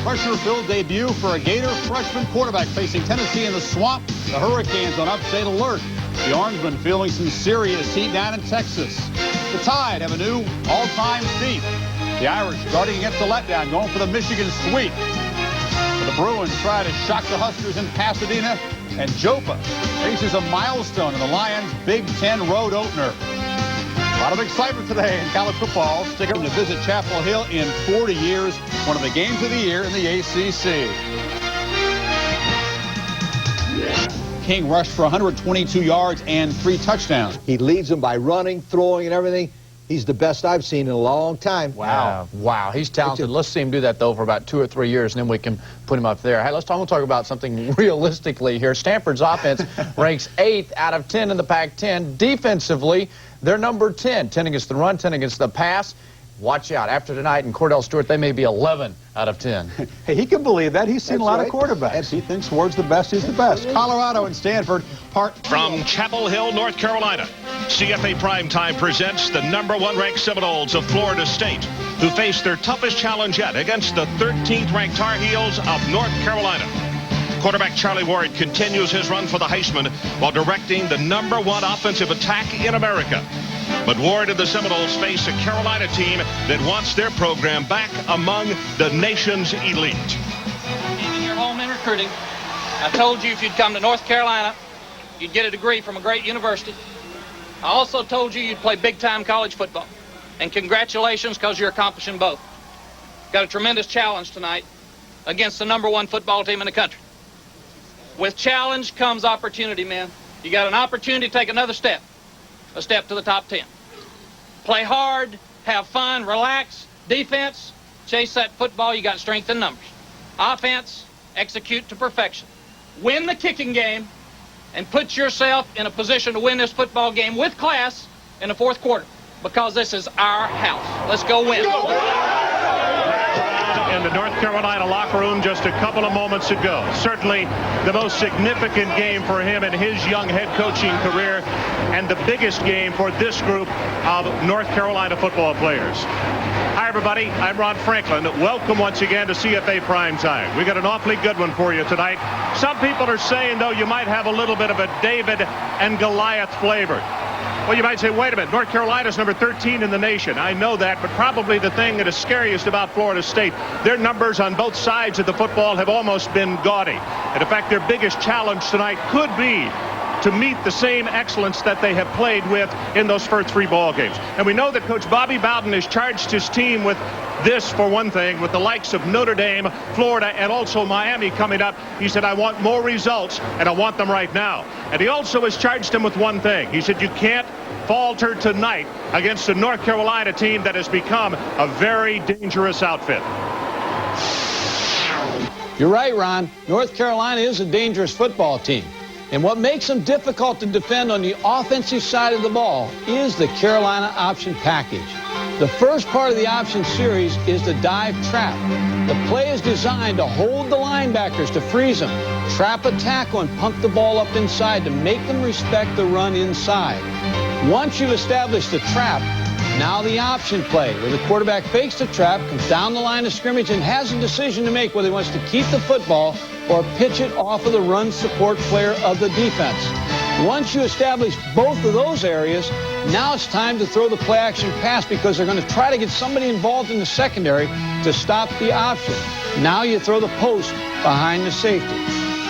pressure-filled debut for a Gator freshman quarterback facing Tennessee in the Swamp. The Hurricanes on upstate alert. The Orangemen feeling some serious heat down in Texas. The Tide have a new all-time feat. The Irish guarding against the letdown, going for the Michigan sweep. But the Bruins try to shock the Huskers in Pasadena. And Jopa faces a milestone in the Lions' Big Ten road opener. A lot of excitement today in college football. Stick around to visit Chapel Hill in 40 years. One of the games of the year in the ACC. King rushed for 122 yards and 3 touchdowns. He leads them by running, throwing, and everything. He's the best I've seen in a long time. Wow. Wow. He's talented. Let's see him do that, though, for about 2 or 3 years, and then we can put him up there. Hey, we'll talk about something realistically here. Stanford's offense ranks 8th out of 10 in the Pac-10. Defensively, they're number 10. 10 against the run, 10 against the pass. Watch out. After tonight and Cordell Stewart, they may be 11 out of 10. Hey, he can believe that. He's seen a lot of quarterbacks. That's he thinks Ward's the best. He's the best. Colorado and Stanford. From Chapel Hill, North Carolina, CFA Primetime presents the #1 ranked Seminoles of Florida State, who face their toughest challenge yet against the 13th ranked Tar Heels of North Carolina. Quarterback Charlie Ward continues his run for the Heisman while directing the #1 offensive attack in America. But Ward and the Seminoles face a Carolina team that wants their program back among the nation's elite. Even your home in recruiting, I told you if you'd come to North Carolina, you'd get a degree from a great university. I also told you you'd play big-time college football. And congratulations, because you're accomplishing both. Got a tremendous challenge tonight against the #1 football team in the country. With challenge comes opportunity, man. You got an opportunity to take another step. A step to the top 10. Play hard, have fun, relax. Defense, chase that football. You got strength in numbers. Offense, execute to perfection. Win the kicking game and put yourself in a position to win this football game with class in the 4th quarter, because this is our house. Let's go win. In the North Carolina locker room just a couple of moments ago. Certainly the most significant game for him in his young head coaching career, and the biggest game for this group of North Carolina football players. Hi, everybody. I'm Ron Franklin. Welcome once again to CFA Primetime. We got an awfully good one for you tonight. Some people are saying, though, you might have a little bit of a David and Goliath flavor. Well, you might say, wait a minute, North Carolina's number 13 in the nation. I know that, but probably the thing that is scariest about Florida State, their numbers on both sides of the football have almost been gaudy. And in fact, their biggest challenge tonight could be to meet the same excellence that they have played with in those first 3 ball games. And we know that Coach Bobby Bowden has charged his team with this, for one thing, with the likes of Notre Dame, Florida, and also Miami coming up. He said, I want more results, and I want them right now. And he also has charged them with one thing. He said, you can't falter tonight against a North Carolina team that has become a very dangerous outfit. You're right, Ron. North Carolina is a dangerous football team. And what makes them difficult to defend on the offensive side of the ball is the Carolina option package. The first part of the option series is the dive trap. The play is designed to hold the linebackers, to freeze them, trap a tackle, and pump the ball up inside to make them respect the run inside. Once you've established the trap, now the option play, where the quarterback fakes the trap, comes down the line of scrimmage, and has a decision to make whether he wants to keep the football or pitch it off of the run support player of the defense. Once you establish both of those areas, now it's time to throw the play action pass, because they're going to try to get somebody involved in the secondary to stop the option. Now you throw the post behind the safety.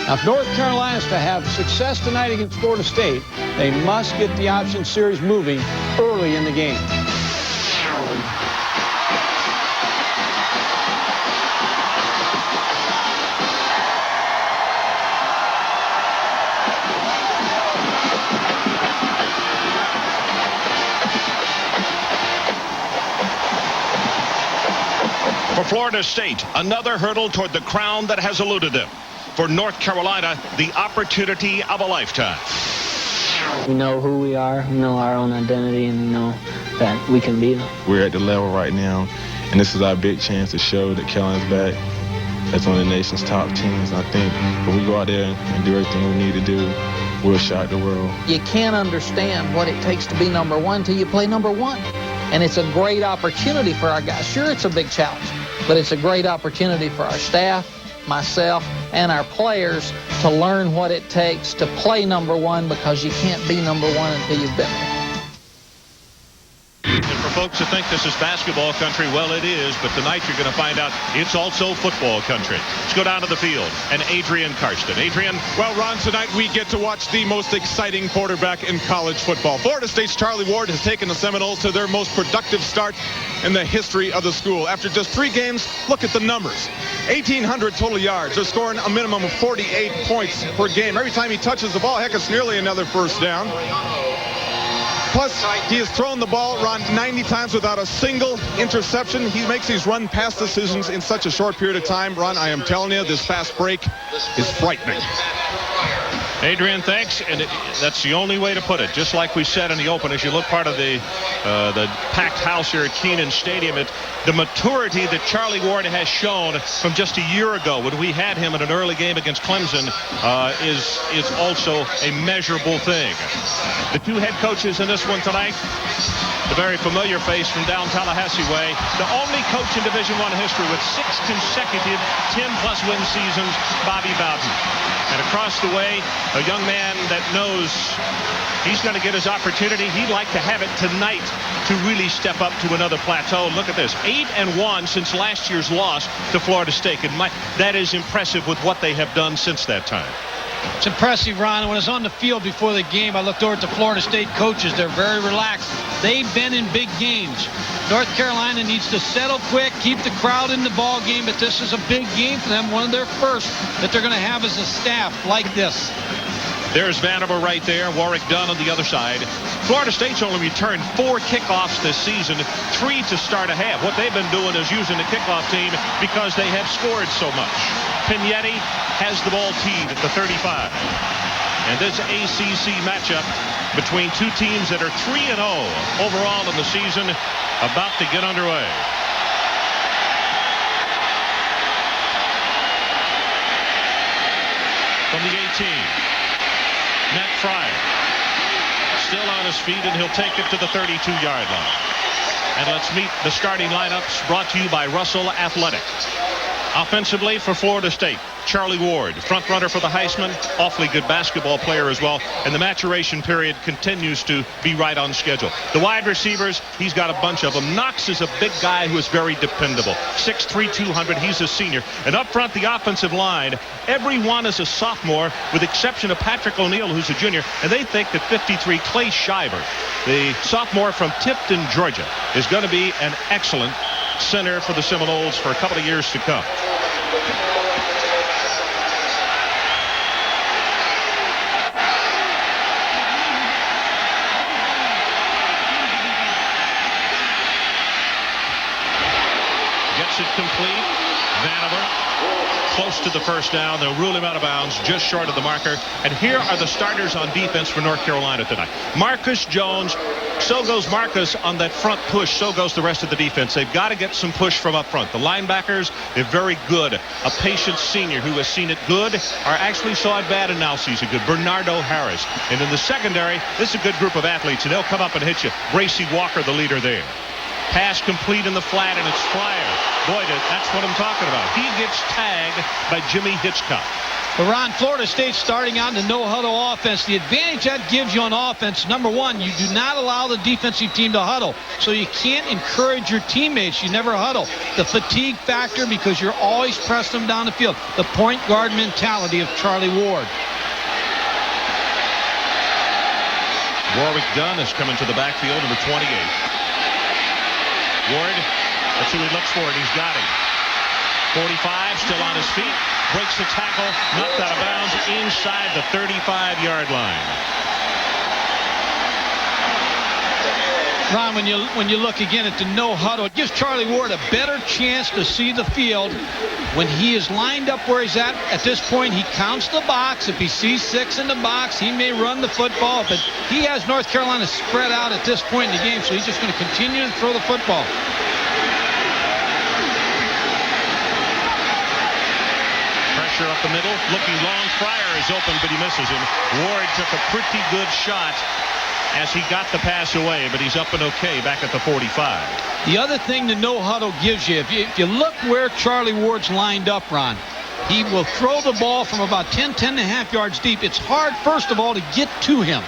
Now, if North Carolina is to have success tonight against Florida State, they must get the option series moving early in the game. For Florida State, another hurdle toward the crown that has eluded them. For North Carolina, the opportunity of a lifetime. We know who we are, we know our own identity, and we know that we can beat them. We're at the level right now, and this is our big chance to show that Carolina's back as one of the nation's top teams. I think when we go out there and do everything we need to do, we'll shock the world. You can't understand what it takes to be #1 till you play #1. And it's a great opportunity for our guys. Sure, it's a big challenge. but it's a great opportunity for our staff, myself, and our players to learn what it takes to play number one, because you can't be number one until you've been there. And for folks who think this is basketball country, well, it is, but tonight you're going to find out it's also football country. Let's go down to the field and Adrian Karsten. Adrian. Well, Ron, tonight we get to watch the most exciting quarterback in college football. Florida State's Charlie Ward has taken the Seminoles to their most productive start in the history of the school. After just 3 games, look at the numbers. 1,800 total yards. They're scoring a minimum of 48 points per game. Every time he touches the ball, heck, it's nearly another first down. Plus, he has thrown the ball around 90 times without a single interception. He makes these run-pass decisions in such a short period of time. Ron, I am telling you, this fast break is frightening. Adrian, thanks. And that's the only way to put it. Just like we said in the open, as you look part of the packed house here at Kenan Stadium, the maturity that Charlie Ward has shown from just a year ago when we had him in an early game against Clemson is also a measurable thing. The 2 head coaches in this one tonight, the very familiar face from down Tallahassee way, the only coach in Division I history with 6 consecutive 10-plus win seasons, Bobby Bowden. And across the way, a young man that knows he's going to get his opportunity. He'd like to have it tonight to really step up to another plateau. Look at this, 8-1 since last year's loss to Florida State. And that is impressive with what they have done since that time. It's impressive, Ron. When I was on the field before the game, I looked over at the Florida State coaches. They're very relaxed. They've been in big games. North Carolina needs to settle quick, keep the crowd in the ball game, but this is a big game for them, one of their first that they're going to have as a staff like this. There's Vannevar right there, Warwick Dunn on the other side. Florida State's only returned 4 kickoffs this season, 3 to start a half. What they've been doing is using the kickoff team because they have scored so much. Pignetti has the ball teed at the 35. And this ACC matchup between 2 teams that are 3-0 overall in the season about to get underway. From the 18. Matt Fryer still on his feet, and he'll take it to the 32-yard line. And let's meet the starting lineups brought to you by Russell Athletic. Offensively for Florida State, Charlie Ward, front runner for the Heisman, awfully good basketball player as well, and the maturation period continues to be right on schedule. The wide receivers, he's got a bunch of them. Knox is a big guy who is very dependable. 6'3", 200, he's a senior. And up front, the offensive line, everyone is a sophomore, with the exception of Patrick O'Neal, who's a junior, and they think that 53, Clay Shiver, the sophomore from Tipton, Georgia, is going to be an excellent center for the Seminoles for a couple of years to come. Gets it complete. Vannevar close to the first down. They'll rule him out of bounds just short of the marker. And here are the starters on defense for North Carolina tonight. Marcus Jones. So goes Marcus on that front push. So goes the rest of the defense. They've got to get some push from up front. The linebackers, they're very good. A patient senior who has seen it good, or actually saw it bad and now sees it good. Bernardo Harris. And in the secondary, this is a good group of athletes, and they'll come up and hit you. Gracie Walker, the leader there. Pass complete in the flat, and it's Fryer. Boy, that's what I'm talking about. He gets tagged by Jimmy Hitchcock. But Ron, Florida State starting out in the no-huddle offense. The advantage that gives you on offense, number one, you do not allow the defensive team to huddle. So you can't encourage your teammates. You never huddle. The fatigue factor, because you're always pressing them down the field. The point guard mentality of Charlie Ward. Warwick Dunn is coming to the backfield, number 28. Ward, that's who he looks for, and he's got him. 45, still on his feet, breaks the tackle, knocked out of bounds inside the 35-yard line. Ron, when you look again at the no huddle, it gives Charlie Ward a better chance to see the field. When he is lined up where he's at this point, he counts the box. If he sees 6 in the box, he may run the football, but he has North Carolina spread out at this point in the game, so he's just going to continue to throw the football. Pressure up the middle, looking long. Fryer is open, but he misses him. Ward took a pretty good shot as he got the pass away, but he's up and okay back at the 45. The other thing the no huddle gives you, if you look where Charlie Ward's lined up, Ron, he will throw the ball from about 10.5 yards deep. It's hard, first of all, to get to him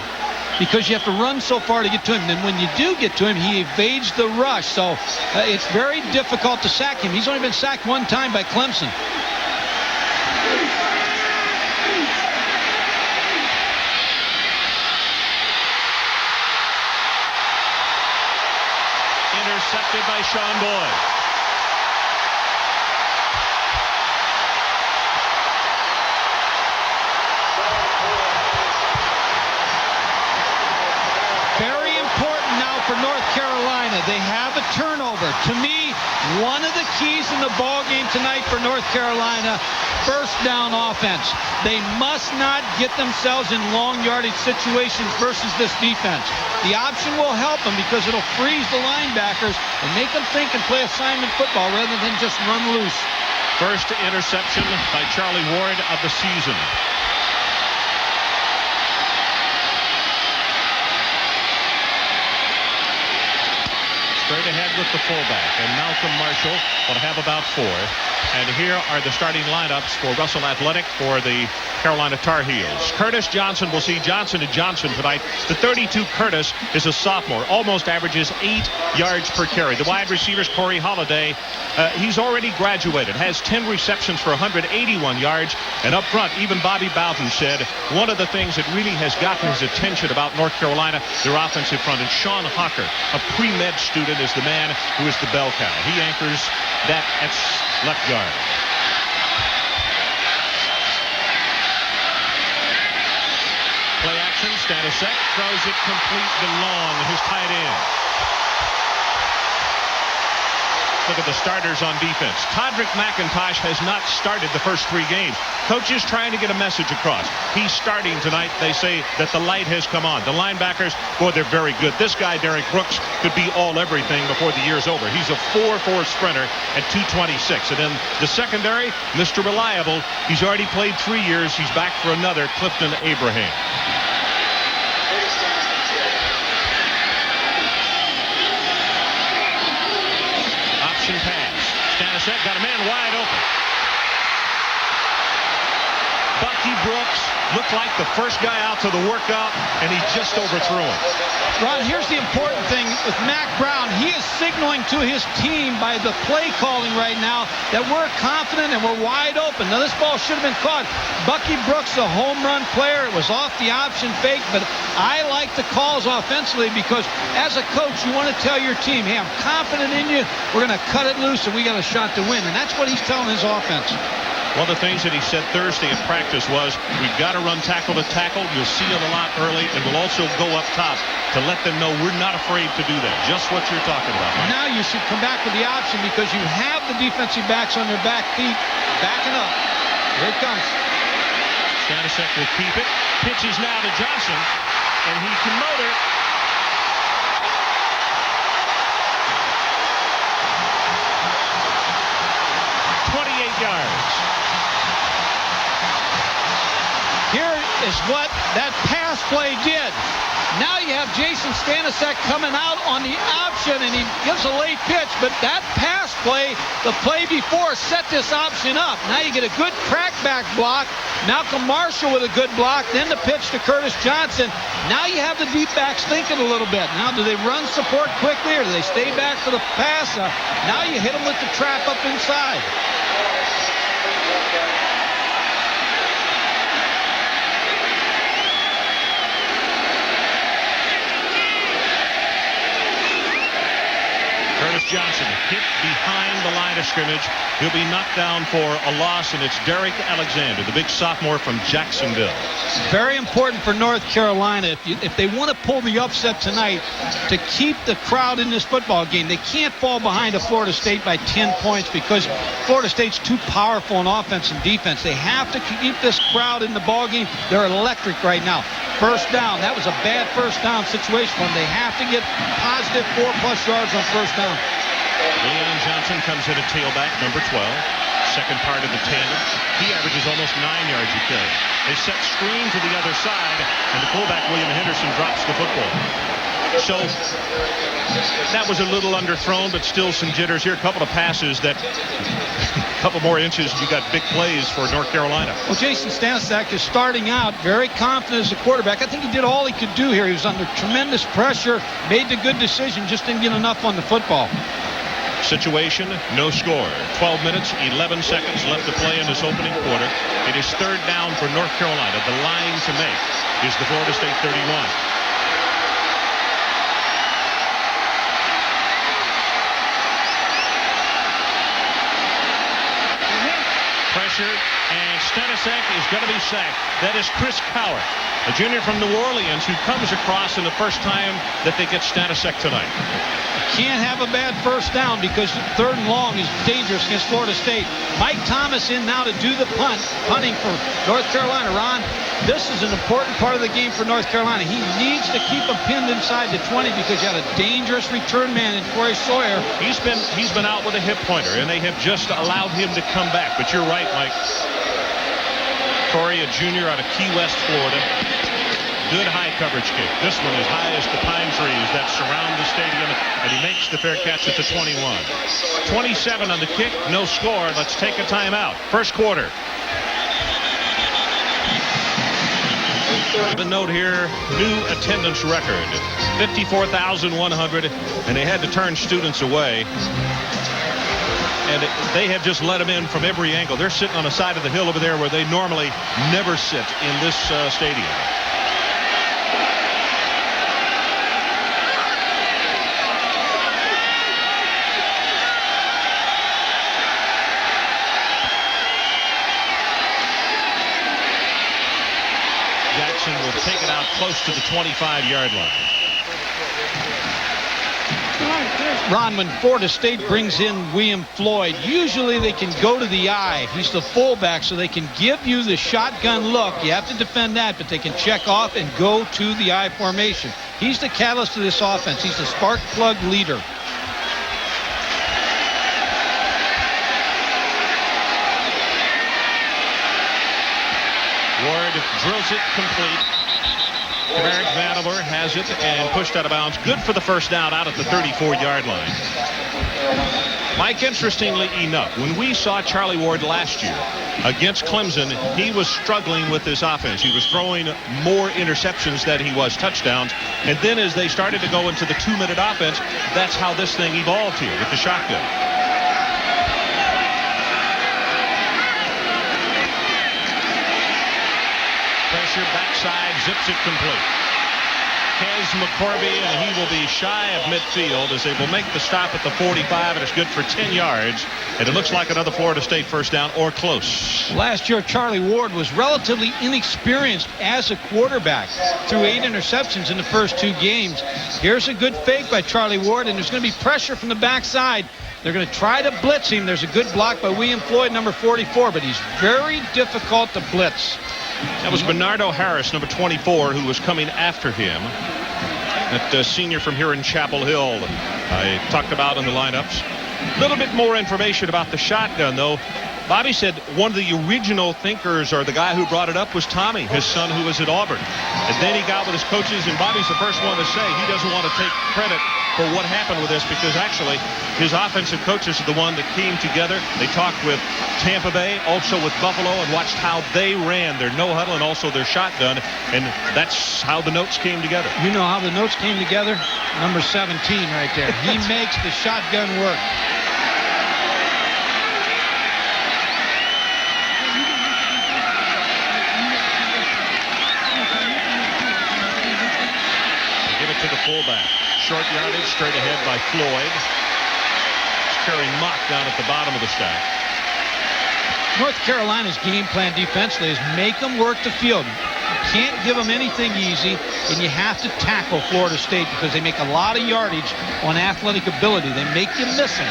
because you have to run so far to get to him. Then when you do get to him, he evades the rush. So it's very difficult to sack him. He's only been sacked one time by Clemson. Intercepted by Sean Boyd. Very important now for North Carolina. They have a turnover. To me, one of the keys in the ball game tonight for North Carolina, first down offense. They must not get themselves in long yardage situations versus this defense. The option will help them because it'll freeze the linebackers and make them think and play assignment football rather than just run loose. First interception by Charlie Ward of the season. Straight ahead with the fullback, and Malcolm Marshall will have about 4. And here are the starting lineups for Russell Athletic for the Carolina Tar Heels. Curtis Johnson, will see Johnson and Johnson tonight. The 32 Curtis is a sophomore, almost averages 8 yards per carry. The wide receivers, Corey Holiday, he's already graduated, has 10 receptions for 181 yards. And up front, even Bobby Bowden said one of the things that really has gotten his attention about North Carolina, their offensive front, and Sean Hawker, a pre-med student, is the man who is the bell cow. He anchors that at left guard. Play action, Stanisiak throws it complete to Long, his tight end. Look at the starters on defense. Todrick McIntosh has not started the first 3 games. Coach is trying to get a message across. He's starting tonight. They say that the light has come on. The linebackers, boy, they're very good. This guy, Derek Brooks, could be all everything before the year's over. He's a 4.4 sprinter at 226. And then the secondary, Mr. Reliable. He's already played 3 years. He's back for another, Clifton Abraham. Pass. Stanisiak got a man wide open. Bucky Brooks looked like the first guy out to the workout, and he just overthrew him. Ron, here's the important thing with Mac Brown. He is signaling to his team by the play calling right now that we're confident and we're wide open. Now, this ball should have been caught. Bucky Brooks, a home run player. It was off the option fake, but I like the calls offensively because as a coach, you want to tell your team, hey, I'm confident in you. We're going to cut it loose and we got a shot to win. And that's what he's telling his offense. One of the things that he said Thursday in practice was, we've got to run tackle to tackle. You'll see it a lot early, and we'll also go up top to let them know we're not afraid to do that. Just what you're talking about, Mike. Now you should come back with the option because you have the defensive backs on their back feet backing up. Here it comes. Stanisiak will keep it. Pitches now to Johnson, and he can motor. Yards. Here is what that pass play did. Now you have Jason Stanisiak coming out on the option, and he gives a late pitch, but that pass play, the play before, set this option up. Now you get a good crackback block. Malcolm Marshall with a good block, then the pitch to Curtis Johnson. Now you have the deep backs thinking a little bit. Now, do they run support quickly, or do they stay back for the pass? Now you hit them with the trap up inside. Curtis Johnson hit behind the line of scrimmage. He'll be knocked down for a loss, and it's Derek Alexander, the big sophomore from Jacksonville. Very important for North Carolina if they want to pull the upset tonight to keep the crowd in this football game. They can't fall behind to Florida State by 10 points because Florida State's too powerful in offense and defense. They have to keep this crowd in the ball game. They're electric right now. First down. That was a bad first down situation for them. They have to get positive 4+ yards on first down. Leon Johnson comes in at tailback, number 12. Second part of the tandem. He averages almost 9 yards a carry. They set screen to the other side, and the fullback, William Henderson, drops the football. So that was a little underthrown, but still some jitters here. A couple of passes that, a couple more inches, you got big plays for North Carolina. Well, Jason Stanisiak is starting out very confident as a quarterback. I think he did all he could do here. He was under tremendous pressure, made the good decision, just didn't get enough on the football. Situation, no score. 12 minutes, 11 seconds left to play in this opening quarter. It is third down for North Carolina. The line to make is the Florida State 31. Pressure, and Stanisiak is going to be sacked. That is Chris Cowher, a junior from New Orleans who comes across in the first time that they get Stanisiak tonight. Can't have a bad first down because third and long is dangerous against Florida State. Mike Thomas in now to do the punting for North Carolina. Ron, this is an important part of the game for North Carolina. He needs to keep them pinned inside the 20 because you got a dangerous return man in Corey Sawyer. He's been out with a hip pointer, and they have just allowed him to come back. But you're right, Mike. Corey, a junior out of Key West, Florida. Good high coverage kick. This one as high as the pine trees that surround the stadium, and he makes the fair catch at the 21. 27 on the kick, no score. Let's take a timeout. First quarter. The note here, new attendance record, 54,100, and they had to turn students away. And they have just let them in from every angle. They're sitting on the side of the hill over there where they normally never sit in this stadium. Jackson will take it out close to the 25-yard line. Ron, when Florida State brings in William Floyd, usually they can go to the eye. He's the fullback, so they can give you the shotgun look. You have to defend that, but they can check off and go to the eye formation. He's the catalyst of this offense. He's the spark plug leader. Ward drills it complete. Merrick Vandiver has it and pushed out of bounds. Good for the first down out at the 34-yard line. Mike, interestingly enough, when we saw Charlie Ward last year against Clemson, he was struggling with this offense. He was throwing more interceptions than he was touchdowns. And then as they started to go into the 2-minute offense, that's how this thing evolved here with the shotgun. Pressure backside, zips it complete. Kez McCorby, and he will be shy of midfield as they will make the stop at the 45, and it's good for 10 yards. And it looks like another Florida State first down or close. Last year, Charlie Ward was relatively inexperienced as a quarterback. Threw 8 interceptions in the first 2 games. Here's a good fake by Charlie Ward, and there's going to be pressure from the backside. They're going to try to blitz him. There's a good block by William Floyd, number 44, but he's very difficult to blitz. That was Bernardo Harris, number 24, who was coming after him. That senior from here in Chapel Hill I talked about in the lineups. A little bit more information about the shotgun, though. Bobby said one of the original thinkers, or the guy who brought it up, was Tommy, his son, who was at Auburn. And then he got with his coaches, and Bobby's the first one to say he doesn't want to take credit for what happened with this, because actually his offensive coaches are the one that came together. They talked with Tampa Bay, also with Buffalo, and watched how they ran their no huddle and also their shotgun, and that's how the notes came together. You know how the notes came together? Number 17 right there. He makes the shotgun work. To the fullback. Short yardage straight ahead by Floyd. Terry Mock down at the bottom of the stack. North Carolina's game plan defensively is make them work the field. You can't give them anything easy, and you have to tackle Florida State because they make a lot of yardage on athletic ability. They make you miss them.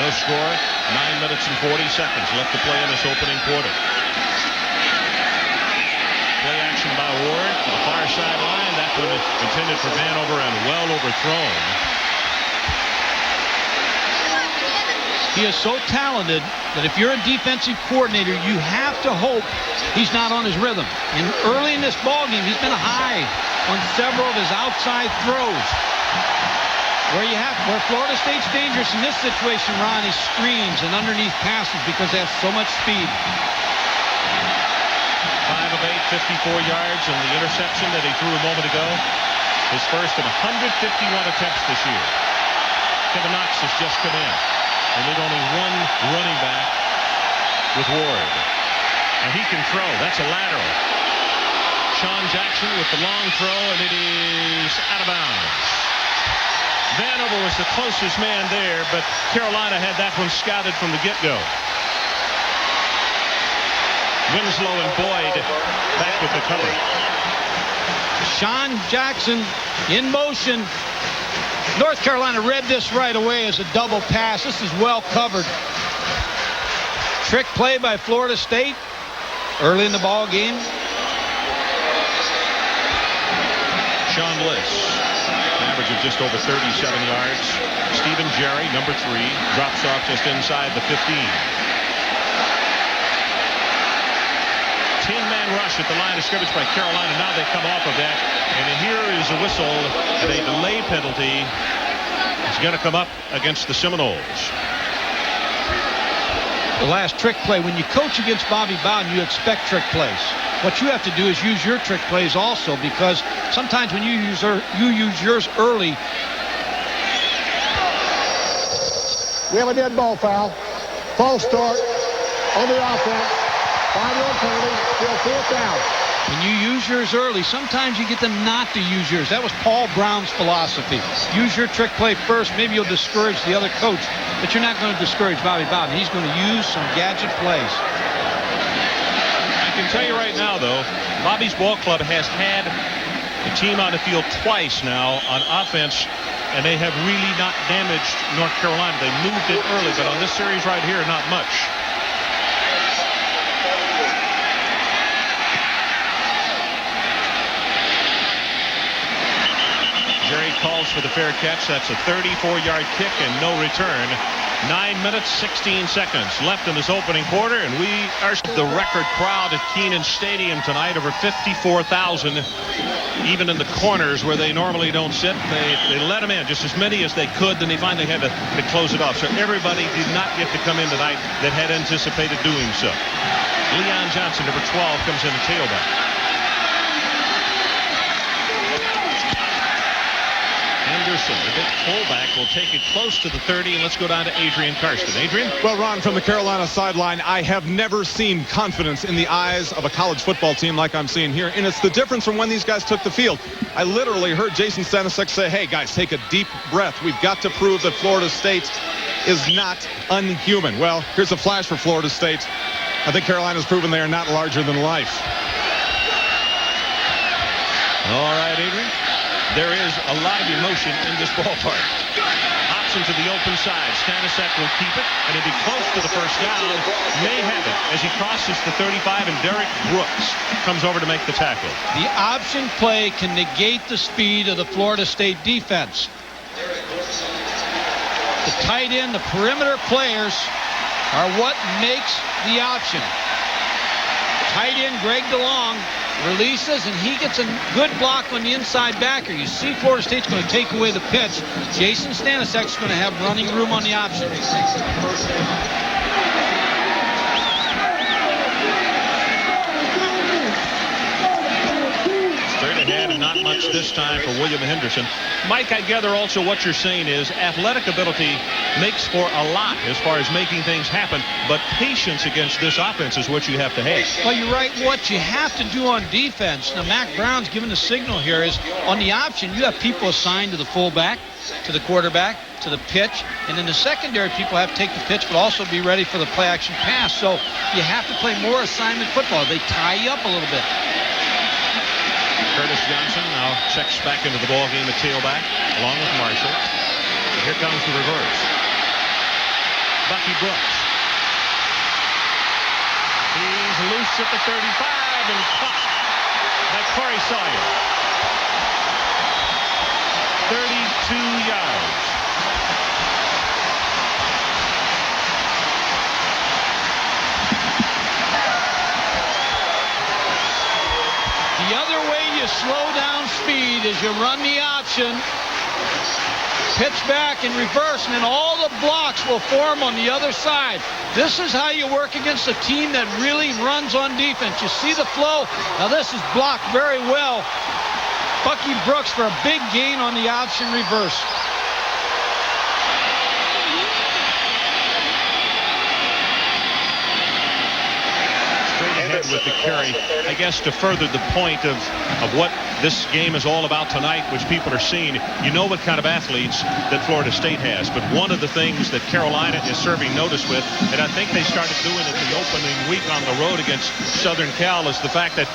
No score. 9 minutes and 40 seconds left to play in this opening quarter. Play action by Ward to the far sideline. That one intended for Vanover and well overthrown. He is so talented that if you're a defensive coordinator, you have to hope he's not on his rhythm. And early in this ballgame, he's been high on several of his outside throws. Where Florida State's dangerous in this situation, Ron, is screens and underneath passes because they have so much speed. 5 of 8, 54 yards, and the interception that he threw a moment ago, his first of 151 attempts this year. Kevin Knox has just come in. And there's only one running back with Ward. And he can throw. That's a lateral. Sean Jackson with the long throw, and it is out of bounds. Vanover was the closest man there, but Carolina had that one scouted from the get-go. Winslow and Boyd back with the cover. Sean Jackson in motion. North Carolina read this right away as a double pass. This is well covered. Trick play by Florida State early in the ball game. Sean Bliss, an average of just over 37 yards. Stephen Jerry, number 3, drops off just inside the 15. 10-man rush at the line of scrimmage by Carolina. Now they come off of that. And here is a whistle and a delay penalty. It's going to come up against the Seminoles. The last trick play. When you coach against Bobby Bowden, you expect trick plays. What you have to do is use your trick plays also, because sometimes when you use yours early. We have a dead ball foul. False start on the offense. 5-yard penalty. Still 4th down. When you use yours early, sometimes you get them not to use yours. That was Paul Brown's philosophy. Use your trick play first. Maybe you'll discourage the other coach, but you're not going to discourage Bobby Bowden. He's going to use some gadget plays. I can tell you right now, though, Bobby's ball club has had the team on the field twice now on offense, and they have really not damaged North Carolina. They moved it early, but on this series right here, not much. Jerry calls for the fair catch. That's a 34-yard kick and no return. 9 minutes, 16 seconds left in this opening quarter, and we are the record crowd at Kenan Stadium tonight, over 54,000. Even in the corners where they normally don't sit, they let them in, just as many as they could. Then they finally had to close it off. So everybody did not get to come in tonight that had anticipated doing so. Leon Johnson, number 12, comes in the tailback. Anderson, the big fullback, will take it close to the 30, and let's go down to Adrian Karsten. Adrian? Well, Ron, from the Carolina sideline, I have never seen confidence in the eyes of a college football team like I'm seeing here, and it's the difference from when these guys took the field. I literally heard Jason Stanisic say, hey, guys, take a deep breath. We've got to prove that Florida State is not unhuman. Well, here's a flash for Florida State. I think Carolina's proven they are not larger than life. All right, Adrian. There is a lot of emotion in this ballpark. Option to the open side. Stanisic will keep it, and it'll be close to the first down. May have it as he crosses the 35, and Derek Brooks comes over to make the tackle. The option play can negate the speed of the Florida State defense. The tight end, the perimeter players are what makes the option. Tight end Greg DeLong releases, and he gets a good block on the inside backer. You see Florida State's going to take away the pitch. Jason Stanisic's going to have running room on the option. Straight ahead, and not much this time for William Henderson. Mike, I gather also what you're saying is athletic ability makes for a lot as far as making things happen, but patience against this offense is what you have to have. Well, you're right. What you have to do on defense, now Mac Brown's given the signal here, is on the option, you have people assigned to the fullback, to the quarterback, to the pitch, and in the secondary, people have to take the pitch but also be ready for the play-action pass. So you have to play more assignment football. They tie you up a little bit. Curtis Johnson now checks back into the ballgame at tailback, along with Marshall. And here comes the reverse. Bucky Brooks. He's loose at the 35 and caught by Corey Sawyer. 32 yards. The other way you slow down speed is you run the option, pitch back and reverse, and then all the blocks will form on the other side. This is how you work against a team that really runs on defense. You see the flow. Now this is blocked very well. Bucky Brooks for a big gain on the option reverse. With the carry, I guess, to further the point of what this game is all about tonight, which people are seeing. You know what kind of athletes that Florida State has, but one of the things that Carolina is serving notice with, and I think they started doing it the opening week on the road against Southern Cal, is the fact that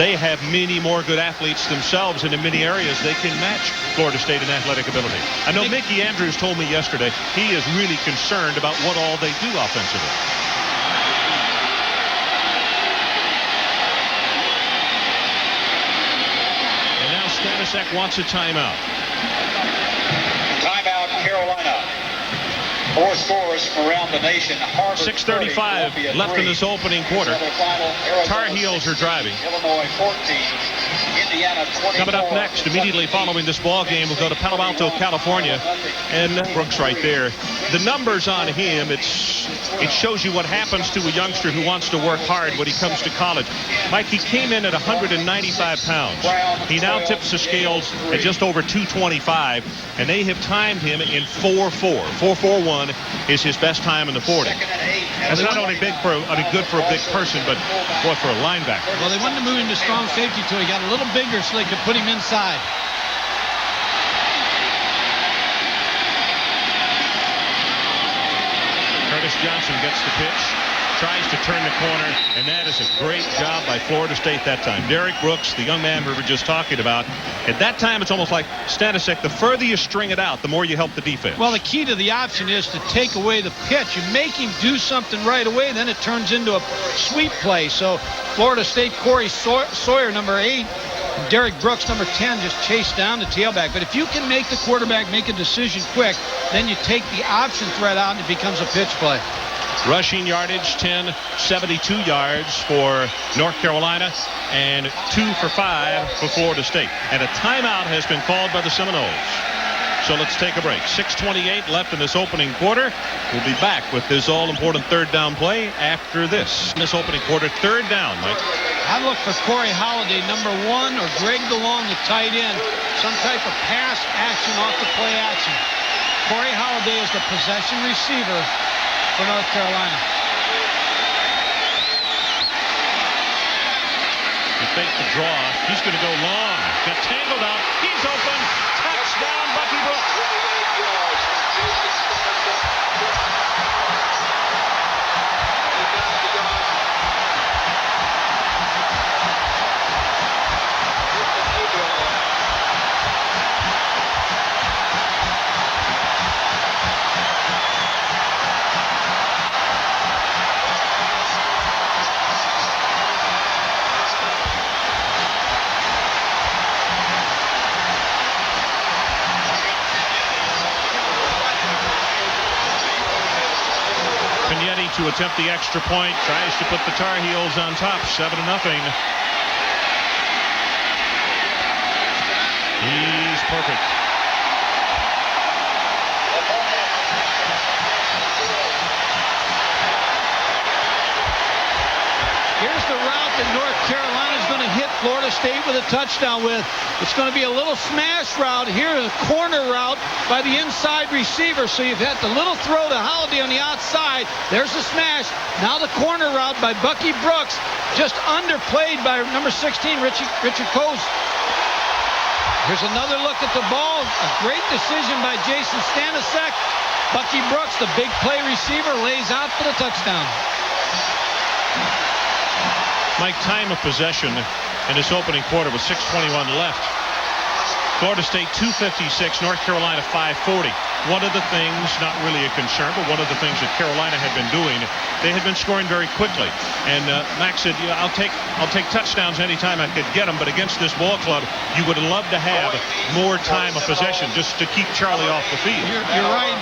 they have many more good athletes themselves, and in many areas they can match Florida State in athletic ability. I know Mickey Andrews told me yesterday he is really concerned about what all they do offensively. Stanisiak wants a timeout. Timeout, Carolina. 4 scores from around the nation. 6:35 left in this opening quarter. Tar Heels are driving. Illinois 14. Indiana 24. Coming up next, immediately following this ball game, we'll go to Palo Alto, California, and Brooks right there. The numbers on him, it shows you what happens to a youngster who wants to work hard when he comes to college. Mike, he came in at 195 pounds. He now tips the scales at just over 225, and they have timed him in 4.4. 4.41 is his best time in the 40. That's not only good for a big person, but boy, for a linebacker. Well, they wanted to move him to strong safety till he got a little bigger so they could put him inside. Curtis Johnson gets the pitch, tries to turn the corner, and that is a great job by Florida State that time. Derek Brooks, the young man we were just talking about, at that time it's almost like Stanisiak, the further you string it out, the more you help the defense. Well, the key to the option is to take away the pitch. You make him do something right away, then it turns into a sweep play. So Florida State, Corey Sawyer, number 8, and Derek Brooks, number 10, just chased down the tailback. But if you can make the quarterback make a decision quick, then you take the option threat out and it becomes a pitch play. Rushing yardage, 72 yards for North Carolina, and 2 for 5 for Florida State. And a timeout has been called by the Seminoles. So let's take a break. 6:28 left in this opening quarter. We'll be back with this all-important third down play after this. In this opening quarter, third down, Mike. I look for Corey Holiday, number 1, or Greg DeLong, the tight end. Some type of pass action off the play action. Corey Holiday is the possession receiver for North Carolina. To fake the draw, he's going to go long. Got tangled out. He's open. Touchdown, Bucky Brooks. To attempt the extra point, tries to put the Tar Heels on top, 7-0. He's perfect. Here's the route that North Carolina is going to hit Florida State with a touchdown with. It's going to be a little smash route. Here is a corner route by the inside receiver. So you've had the little throw to Holiday on the outside. There's the smash. Now the corner route by Bucky Brooks, just underplayed by number 16, Richard Coase. Here's another look at the ball. A great decision by Jason Stanisiak. Bucky Brooks, the big play receiver, lays out for the touchdown. Mike, time of possession in this opening quarter with 6:21 left. Florida State 256, North Carolina 540. one of the things, not really a concern, but one of the things that Carolina had been doing, they had been scoring very quickly. And Max said, yeah, I'll take touchdowns anytime I could get them, but against this ball club, you would love to have more time of possession just to keep Charlie off the field. You're right.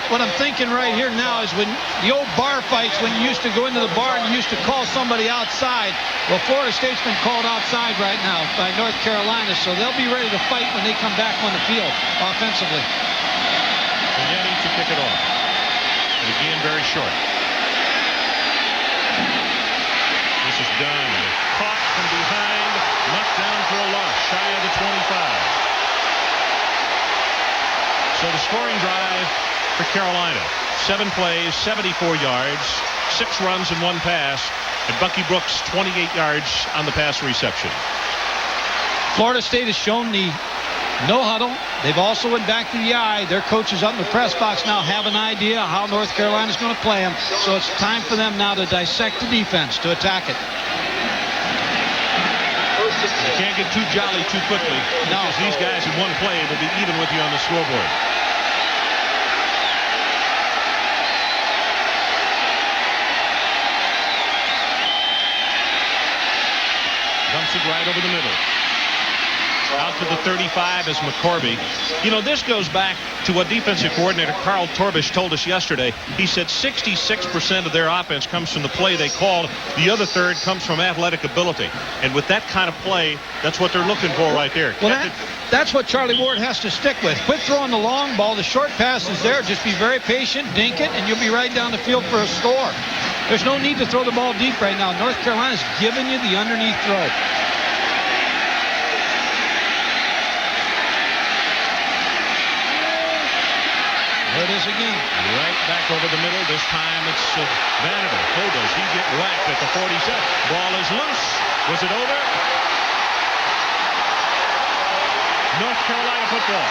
What I'm thinking right here now is when the old bar fights, when you used to go into the bar and you used to call somebody outside. Well, Florida State's been called outside right now by North Carolina, so they'll be ready to fight when they come back on the field offensively. Yeti to kick it off. And again, very short. This is done. Caught from behind. Knocked down for a loss. Shy of the 25. So the scoring drive for Carolina. 7 plays, 74 yards, 6 runs and 1 pass. And Bucky Brooks, 28 yards on the pass reception. Florida State has shown the no huddle. They've also went back to the eye. Their coaches up in the press box now have an idea how North Carolina's going to play them. So it's time for them now to dissect the defense, to attack it. You can't get too jolly too quickly. No. Because these guys in one play will be even with you on the scoreboard. Dumps it right over the middle. Out to the 35 is McCorby. You know, this goes back to what defensive coordinator Carl Torbish told us yesterday. He said 66% of their offense comes from the play they called. The other third comes from athletic ability. And with that kind of play, that's what they're looking for right there. Well, that's what Charlie Ward has to stick with. Quit throwing the long ball. The short pass is there. Just be very patient, dink it, and you'll be right down the field for a score. There's no need to throw the ball deep right now. North Carolina's giving you the underneath throw. There it is again. Right back over the middle. This time it's Vanderbilt. Oh, does he get whacked at the 47? Ball is loose. Was it over? North Carolina football.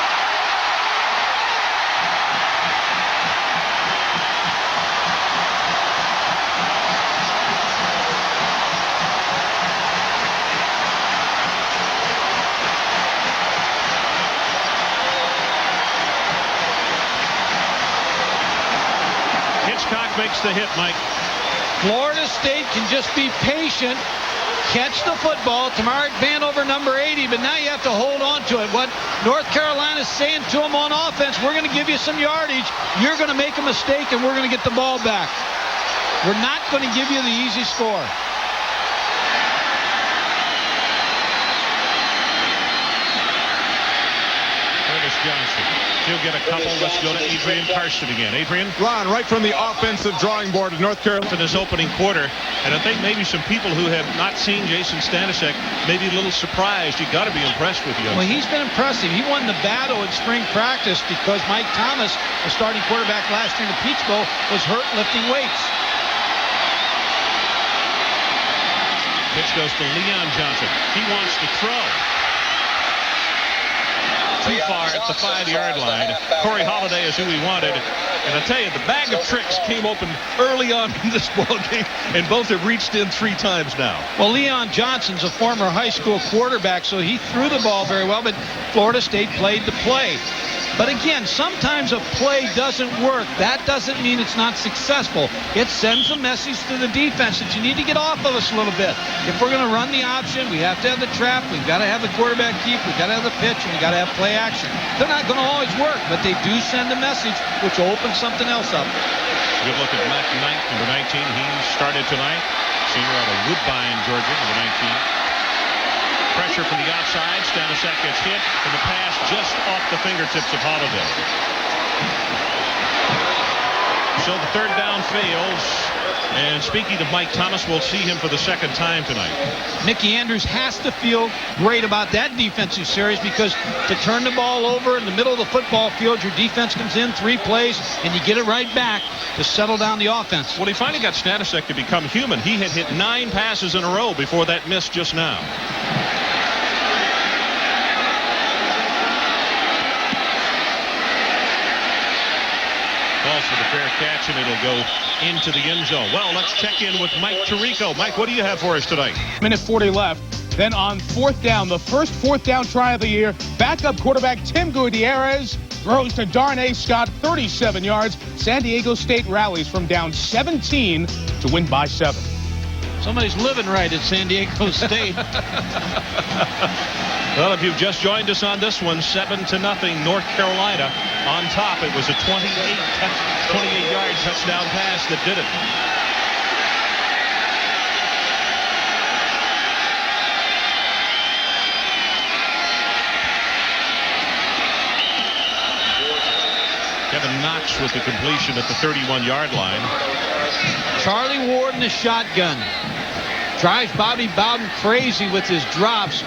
Hitchcock makes the hit, Mike. Florida State can just be patient, catch the football. Tamarick Van over number 80, but now you have to hold on to it. What North Carolina's saying to them on offense, we're going to give you some yardage. You're going to make a mistake, and we're going to get the ball back. We're not going to give you the easy score. Curtis Johnson. He'll get a couple. Let's go to Adrian Carson again. Adrian? Ron, right from the offensive drawing board of North Carolina. In his opening quarter, and I think maybe some people who have not seen Jason Stanisiak may be a little surprised. You got to be impressed with him. Well, he's been impressive. He won the battle in spring practice because Mike Thomas, the starting quarterback last year in the Peach Bowl, was hurt lifting weights. Pitch goes to Leon Johnson. He wants to throw. Too far at the 5-yard line. Corey Holiday is who he wanted. And I tell you, the bag of tricks came open early on in this ball game, and both have reached in 3 times now. Well, Leon Johnson's a former high school quarterback, so he threw the ball very well, but Florida State played the play. But again, sometimes a play doesn't work. That doesn't mean it's not successful. It sends a message to the defense that you need to get off of us a little bit. If we're going to run the option, we have to have the trap, we've got to have the quarterback keep, we've got to have the pitch, and we've got to have play action. They're not going to always work, but they do send a message which will open something else up. Good look at Matt Knight, number 19. He started tonight. Senior out of Woodbine, Georgia, number 19. Pressure from the outside. Stanisiak gets hit, and the pass just off the fingertips of Holiday. So the third down fails. And speaking of Mike Thomas, we'll see him for the second time tonight. Mickey Andrews has to feel great about that defensive series because to turn the ball over in the middle of the football field, your defense comes in 3 plays, and you get it right back to settle down the offense. Well, he finally got Stanisiak to become human. He had hit 9 passes in a row before that miss just now. Calls for the fair catch, and it'll go into the end zone. Well, let's check in with Mike Tirico. Mike, what do you have for us tonight? Minute 40 left. Then on 4th down, the first 4th down try of the year, backup quarterback Tim Gutierrez throws to Darnay Scott, 37 yards. San Diego State rallies from down 17 to win by 7. Somebody's living right at San Diego State. Well, if you've just joined us on this one, 7-0, North Carolina on top. It was a 28-yard touchdown pass that did it. Kevin Knox with the completion at the 31-yard line. Charlie Ward in the shotgun. Drives Bobby Bowden crazy with his drops.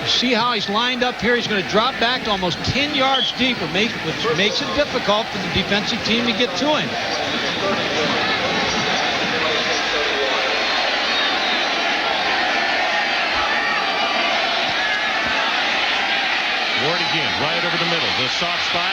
You see how he's lined up here? He's going to drop back to almost 10 yards deep, which makes it difficult for the defensive team to get to him. Ward again, right over the middle. The soft spot.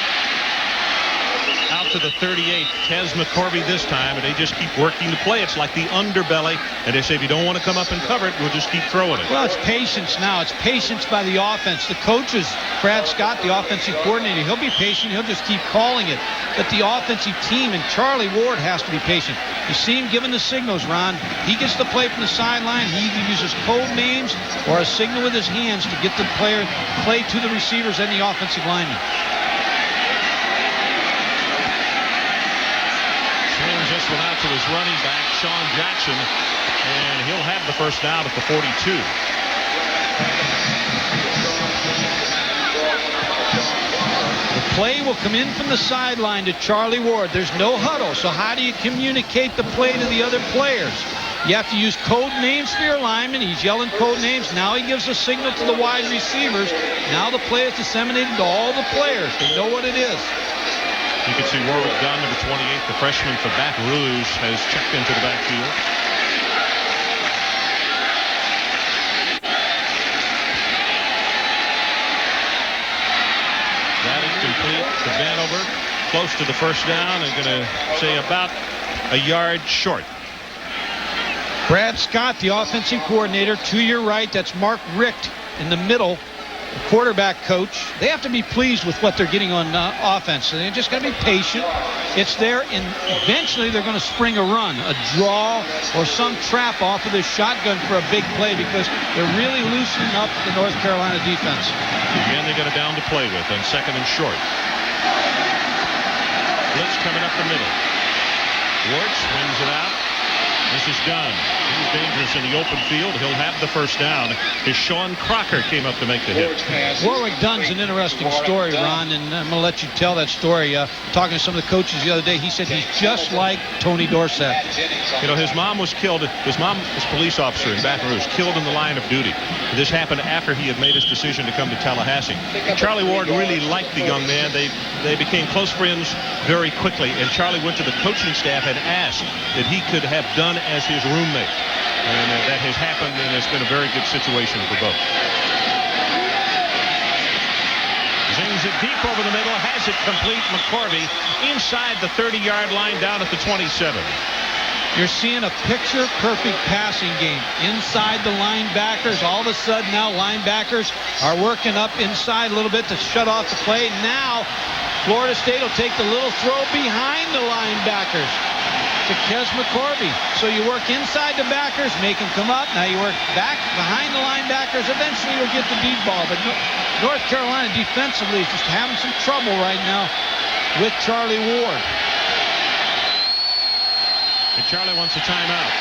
Out to the 38, Tez McCorvey this time, and they just keep working the play. It's like the underbelly, and they say if you don't want to come up and cover it, we'll just keep throwing it. Well, it's patience now. It's patience by the offense. The coaches, Brad Scott, the offensive coordinator, he'll be patient. He'll just keep calling it. But the offensive team and Charlie Ward has to be patient. You see him giving the signals, Ron. He gets the play from the sideline. He either uses code names or a signal with his hands to get the play to the receivers and the offensive linemen. This one out to his running back, Sean Jackson, and he'll have the first down at the 42. The play will come in from the sideline to Charlie Ward. There's no huddle, so how do you communicate the play to the other players? You have to use code names for your linemen. He's yelling code names. Now he gives a signal to the wide receivers. Now the play is disseminated to all the players. They know what it is. You can see Warwick Dunn, number 28, the freshman for Baton Rouge, has checked into the backfield. That is complete to Vanover, close to the first down, and going to say about a yard short. Brad Scott, the offensive coordinator, to your right. That's Mark Richt in the middle. The quarterback coach, they have to be pleased with what they're getting on offense. They're just going to be patient. It's there, and eventually they're going to spring a run, a draw, or some trap off of this shotgun for a big play because they're really loosening up the North Carolina defense. Again, they got a down to play with on second and short. Blitz coming up the middle. Ward swings it out. This is Dunn. He's dangerous in the open field. He'll have the first down as Sean Crocker came up to make the hit. Warwick Dunn's an interesting story, Ron, and I'm going to let you tell that story. Talking to some of the coaches the other day, he said he's just like Tony Dorsett. You know, his mom was killed. His mom was a police officer in Baton Rouge, killed in the line of duty. This happened after he had made his decision to come to Tallahassee. Charlie Ward really liked the young man. They became close friends very quickly, and Charlie went to the coaching staff and asked that he could have Dunn as his roommate. And that has happened, and it's been a very good situation for both. Zings it deep over the middle, has it complete. McCorvey inside the 30-yard line down at the 27. You're seeing a picture-perfect passing game. Inside the linebackers, all of a sudden now linebackers are working up inside a little bit to shut off the play. Now Florida State will take the little throw behind the linebackers to Kes McCorvey. So you work inside the backers, make them come up. Now you work back behind the linebackers. Eventually you'll get the deep ball. But North Carolina defensively is just having some trouble right now with Charlie Ward. And Charlie wants a timeout.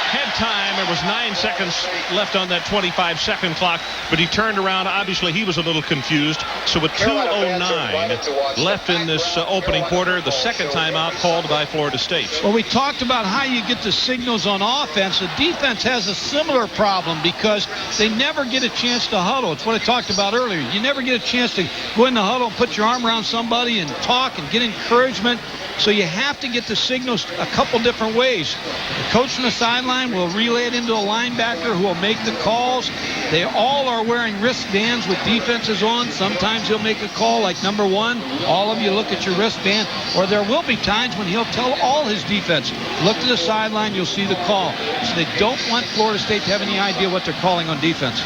Had time. There was 9 seconds left on that 25-second clock, but he turned around. Obviously, he was a little confused. So with 2:09 left in this opening quarter, the second timeout called by Florida State. Well, we talked about how you get the signals on offense. The defense has a similar problem because they never get a chance to huddle. It's what I talked about earlier. You never get a chance to go in the huddle and put your arm around somebody and talk and get encouragement. So you have to get the signals a couple different ways. The coach from the sideline will relay it into a linebacker who will make the calls. They all are wearing wristbands with defenses on. Sometimes he'll make a call like number 1. All of you look at your wristband. Or there will be times when he'll tell all his defense, look to the sideline, you'll see the call. So they don't want Florida State to have any idea what they're calling on defense.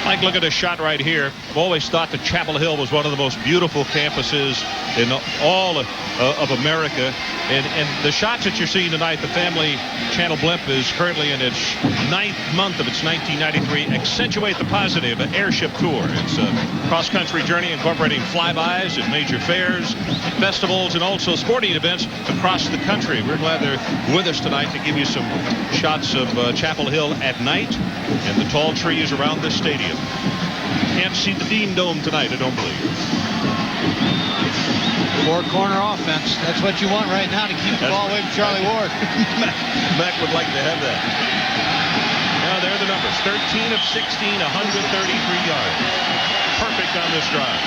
Mike, look at this shot right here. I've always thought that Chapel Hill was one of the most beautiful campuses in all of America. And the shots that you're seeing tonight, the family channel blimp is currently in its 9th month of its 1993 Accentuate the Positive Airship Tour. It's a cross-country journey incorporating flybys at major fairs, festivals, and also sporting events across the country. We're glad they're with us tonight to give you some shots of Chapel Hill at night and the tall trees around this stadium. Can't see the Dean Dome tonight, I don't believe. Four-corner offense. That's what you want right now to keep the ball away from Charlie Ward. Mac would like to have that. Now, there are the numbers. 13 of 16, 133 yards. Perfect on this drive.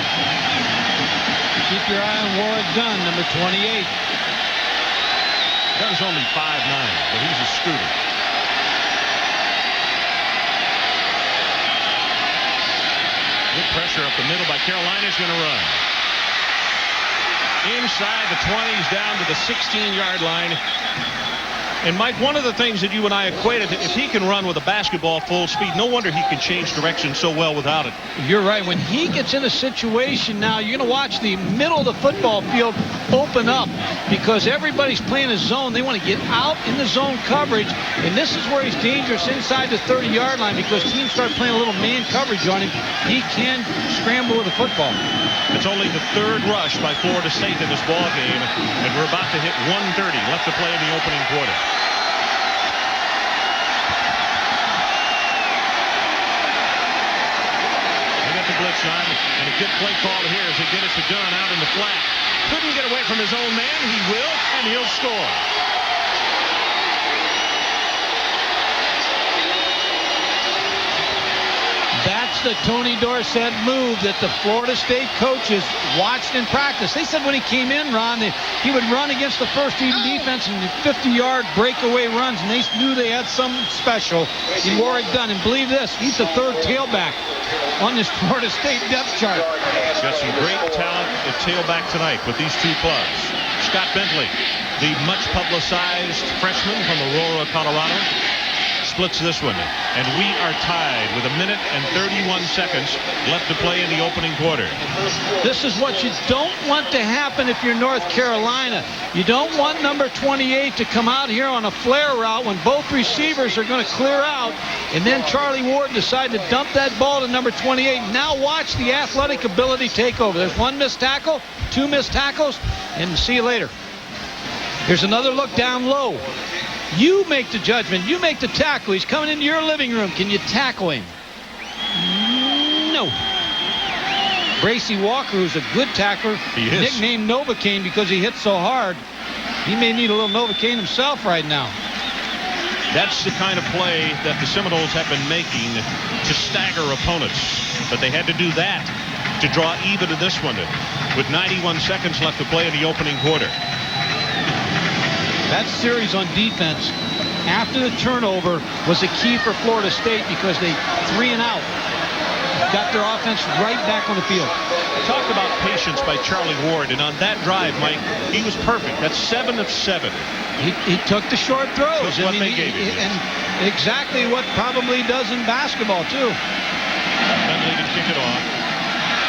Keep your eye on Warwick Dunn, number 28. Dunn's only 5'9", but he's a scooter. Good pressure up the middle by Carolina's going to run. Inside the 20s down to the 16-yard line. And Mike, one of the things that you and I equated, if he can run with a basketball full speed, no wonder he can change direction so well without it. You're right. When he gets in a situation now, you're going to watch the middle of the football field open up because everybody's playing a zone. They want to get out in the zone coverage, and this is where he's dangerous inside the 30-yard line because teams start playing a little man coverage on him. He can scramble with the football. It's only the third rush by Florida State in this ball game, and we're about to hit 1:30 left to play in the opening quarter. Blitz on, and a good play call here as they get it to Dunn out in the flat. Couldn't get away from his own man. He will, and he'll score. That's the Tony Dorsett move that the Florida State coaches watched in practice. They said when he came in, Ron, that he would run against the first team defense and 50-yard breakaway runs, and they knew they had something special in Warwick Dunn. And believe this, he's the third tailback on this Florida State depth chart. Got some great talent at tailback tonight with these two clubs. Scott Bentley, the much-publicized freshman from Aurora, Colorado, splits this one, and we are tied with 1 minute and 31 seconds left to play in the opening quarter. This is what you don't want to happen if you're North Carolina. You don't want number 28 to come out here on a flare route when both receivers are going to clear out, and then Charlie Ward decide to dump that ball to number 28. Now watch the athletic ability take over. There's one missed tackle, two missed tackles, and see you later. Here's another look down low. You make the judgment. You make the tackle. He's coming into your living room. Can you tackle him? No. Bracy Walker, who's a good tackler, nicknamed Novocaine because he hits so hard. He may need a little Novocaine himself right now. That's the kind of play that the Seminoles have been making to stagger opponents. But they had to do that to draw even in this one with 91 seconds left to play in the opening quarter. That series on defense after the turnover was a key for Florida State because they 3 and out. Got their offense right back on the field. Talk about patience by Charlie Ward, and on that drive, Mike, he was perfect. That's 7 of 7. He took the short throws. Took what they gave him. And exactly what probably does in basketball, too. Bentley to kick it off.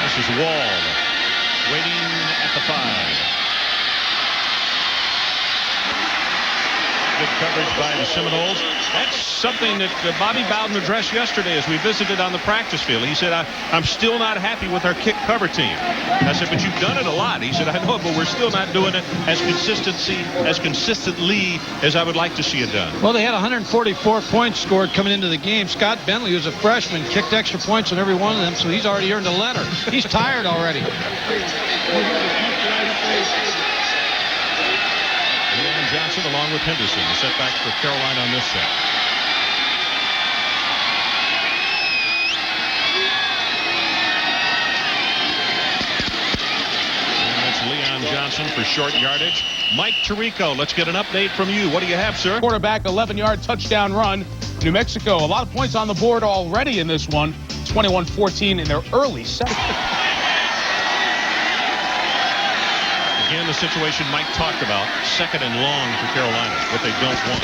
This is Wall waiting at the 5. Good coverage by the Seminoles. That's something that Bobby Bowden addressed yesterday as we visited on the practice field. He said, I'm still not happy with our kick cover team. I said, but you've done it a lot. He said, I know, but we're still not doing it as consistently as I would like to see it done. Well, they had 144 points scored coming into the game. Scott Bentley, who's a freshman, kicked extra points on every one of them, so he's already earned a letter. He's tired already. Johnson along with Henderson, the setback for Carolina on this set. And that's Leon Johnson for short yardage. Mike Tirico, let's get an update from you. What do you have, sir? Quarterback, 11-yard touchdown run. New Mexico, a lot of points on the board already in this one. 21-14 in their early set. Again, the situation Mike talked about, 2nd and long for Carolina, what they don't want.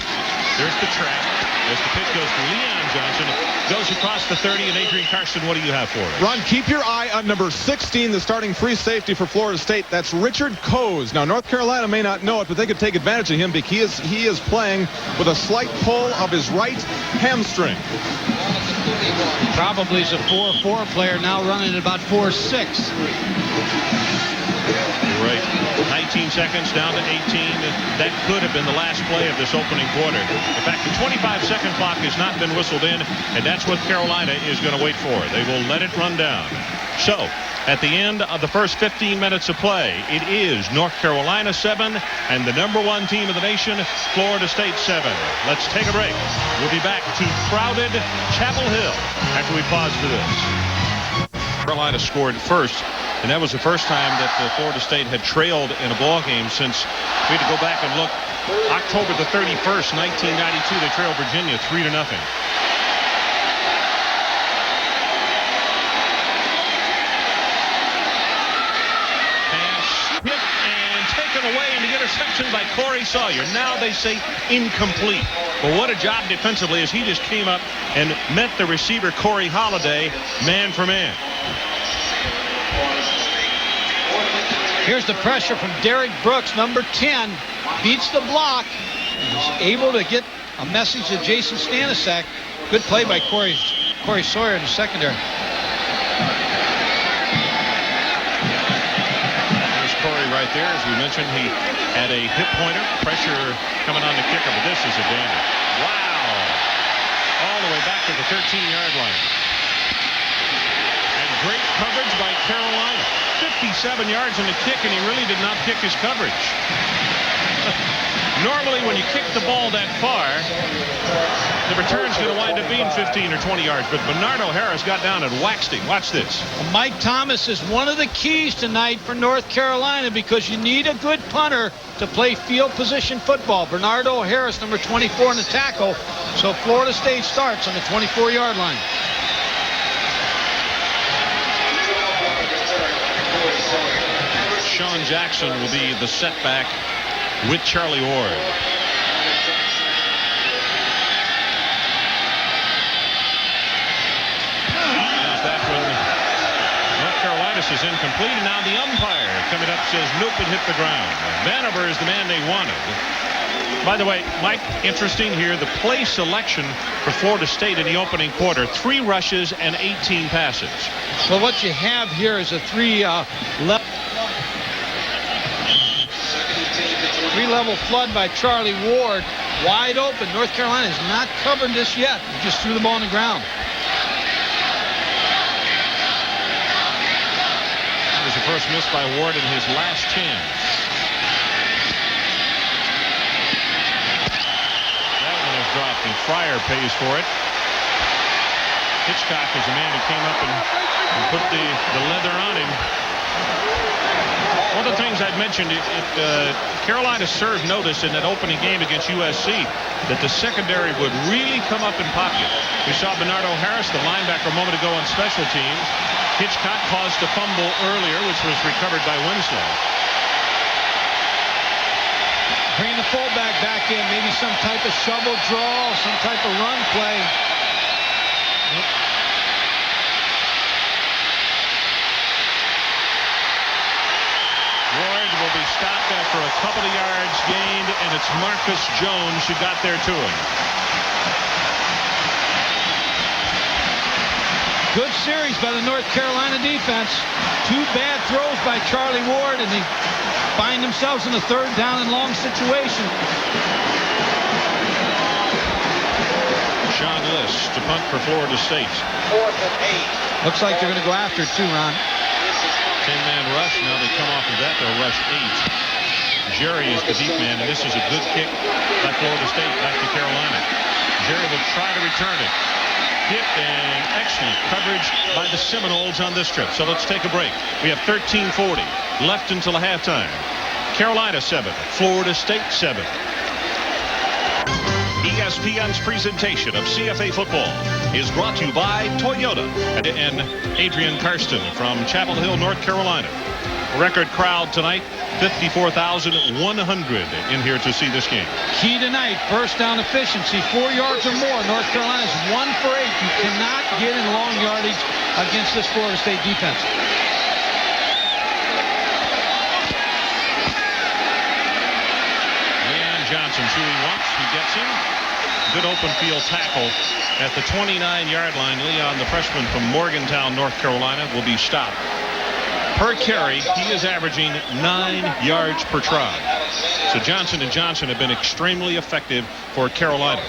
There's the trap. As the pitch goes to Leon Johnson, goes across the 30, and Adrian Karsten, what do you have for us? Ron, keep your eye on number 16, the starting free safety for Florida State. That's Richard Coase. Now, North Carolina may not know it, but they could take advantage of him because he is playing with a slight pull of his right hamstring. Probably is a 4-4 player, now running at about 4-6. Right. 19 seconds down to 18. That could have been the last play of this opening quarter. In fact, the 25-second clock has not been whistled in, and that's what Carolina is going to wait for. They will let it run down. So, at the end of the first 15 minutes of play, it is North Carolina 7 and the #1 team of the nation, Florida State 7. Let's take a break. We'll be back to crowded Chapel Hill after we pause for this. Carolina scored first, and that was the first time that Florida State had trailed in a ball game since we had to go back and look. October the 31st, 1992, they trailed Virginia 3-0. Hit and taken away in the interception by Corey Sawyer. Now they say incomplete. But what a job defensively as he just came up and met the receiver Corey Holiday man for man. Here's the pressure from Derek Brooks, number 10. Beats the block. He's able to get a message to Jason Stanisak. Good play by Corey Sawyer in the secondary. Right there, as we mentioned, he had a hip pointer. Pressure coming on the kicker, but this is a dandy. Wow! All the way back to the 13-yard line. And great coverage by Carolina. 57 yards in the kick, and he really did not kick his coverage. Normally, when you kick the ball that far, the return's going to wind up being 15 or 20 yards. But Bernardo Harris got down and waxed him. Watch this. Well, Mike Thomas is one of the keys tonight for North Carolina because you need a good punter to play field position football. Bernardo Harris, number 24 in the tackle. So Florida State starts on the 24-yard line. Sean Jackson will be the setback with Charlie Ward. How's that one? North Carolina is incomplete. And now the umpire coming up says nope, it hit the ground. Vanover is the man they wanted. By the way, Mike, interesting here, the play selection for Florida State in the opening quarter, 3 rushes and 18 passes. Well, what you have here is a three-level flood by Charlie Ward. Wide open. North Carolina has not covered this yet. Just threw the ball on the ground. That was the first miss by Ward in his last chance. That one is dropped, and Fryer pays for it. Hitchcock is the man who came up and put the leather on him. One of the things I'd mentioned, Carolina served notice in that opening game against USC that the secondary would really come up in pocket. We saw Bernardo Harris, the linebacker, a moment ago on special teams. Hitchcock caused a fumble earlier, which was recovered by Winslow. Bring the fullback back in, maybe some type of shovel draw, some type of run play. Ward will be stopped after a couple of yards gained, and it's Marcus Jones who got there to him. Good series by the North Carolina defense. 2 bad throws by Charlie Ward, and they find themselves in a 3rd down and long situation. Sean List to punt for Florida State. 4th and 8. Looks like they're going to go after it too, Ron. 10-man rush. Now they come off of that. They'll rush 8. Jerry is the deep man, and this is a good kick by Florida State back to Carolina. Jerry will try to return it. Hit and excellent coverage by the Seminoles on this trip. So let's take a break. We have 13:40 left until halftime. Carolina 7, Florida State 7. ESPN's presentation of CFA football is brought to you by Toyota and Adrian Karsten from Chapel Hill, North Carolina. Record crowd tonight, 54,100 in here to see this game. Key tonight, first down efficiency, 4 yards or more. North Carolina's 1 for 8. You cannot get in long yardage against this Florida State defense. Leon Johnson's who he wants. He gets him. Good open field tackle at the 29-yard line. Leon, the freshman from Morgantown, North Carolina, will be stopped. Per carry, he is averaging 9 yards per try. So Johnson and Johnson have been extremely effective for Carolina.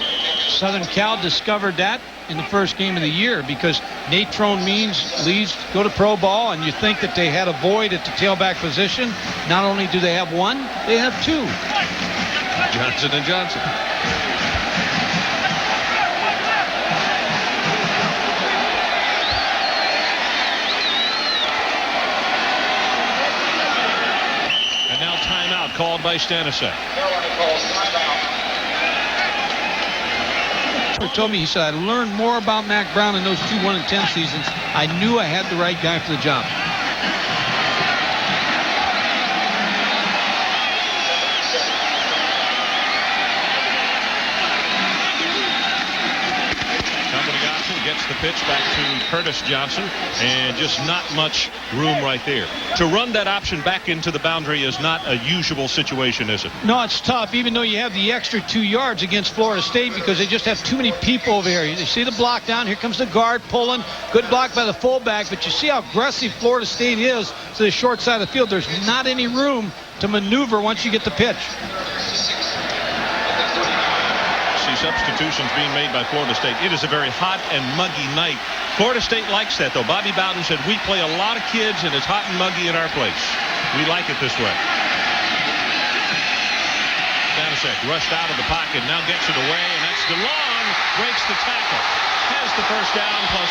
Southern Cal discovered that in the first game of the year because Natrone leads go to pro ball, and you think that they had a void at the tailback position. Not only do they have one, they have two. Johnson and Johnson. Called by Stanisic. He told me, he said, I learned more about Mac Brown in those 2 1-10 seasons. I knew I had the right guy for the job. Gets the pitch back to Curtis Johnson, and just not much room right there. To run that option back into the boundary is not a usual situation, is it? No, it's tough, even though you have the extra 2 yards against Florida State because they just have too many people over here. You see the block down. Here comes the guard pulling. Good block by the fullback, but you see how aggressive Florida State is to the short side of the field. There's not any room to maneuver once you get the pitch. Substitutions being made by Florida State. It is a very hot and muggy night. Florida State likes that, though. Bobby Bowden said, we play a lot of kids, and it's hot and muggy in our place. We like it this way. Stanisic rushed out of the pocket, now gets it away, and that's DeLong, breaks the tackle. Has the first down, +5,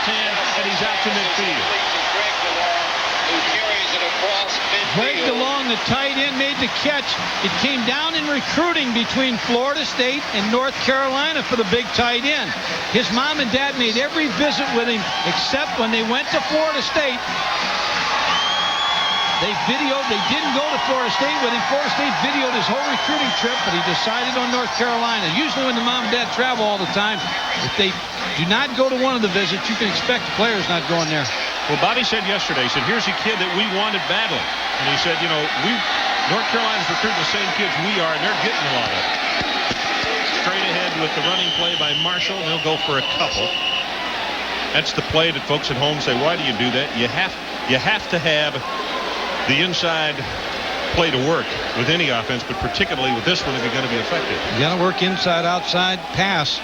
+10, and he's out to midfield. Greg DeLong, the tight end, made the catch. It came down in recruiting between Florida State and North Carolina for the big tight end. His mom and dad made every visit with him except when they went to Florida State. They didn't go to Florida State with him. Florida State videoed his whole recruiting trip, but he decided on North Carolina. Usually when the mom and dad travel all the time, if they do not go to one of the visits, you can expect the players not going there. Well, Bobby said yesterday, he said, here's a kid that we wanted badly. And he said, you know, North Carolina's recruiting the same kids we are, and they're getting a lot of it. Straight ahead with the running play by Marshall. They'll go for a couple. That's the play that folks at home say, why do you do that? You have to have the inside play to work with any offense, but particularly with this one if you're going to be effective. You got to work inside, outside, pass.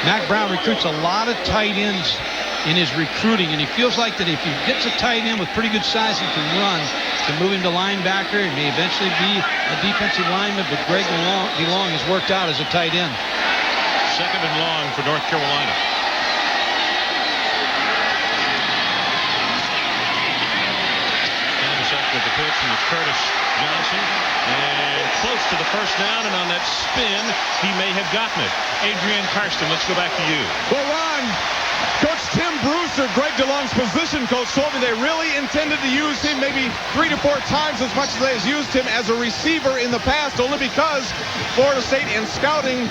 Mac Brown recruits a lot of tight ends in his recruiting, and he feels like that if he gets a tight end with pretty good size and can run, can move him to linebacker. He may eventually be a defensive lineman, but Greg DeLong has worked out as a tight end. Second and long for North Carolina. With the pitch, and it's Curtis Johnson, and close to the first down, and on that spin, he may have gotten it. Adrian Karsten, let's go back to you. Well, Ron, Coach Tim Brewster, Greg DeLong's position coach, told me they really intended to use him maybe 3 to 4 times as much as they has used him as a receiver in the past, only because Florida State in scouting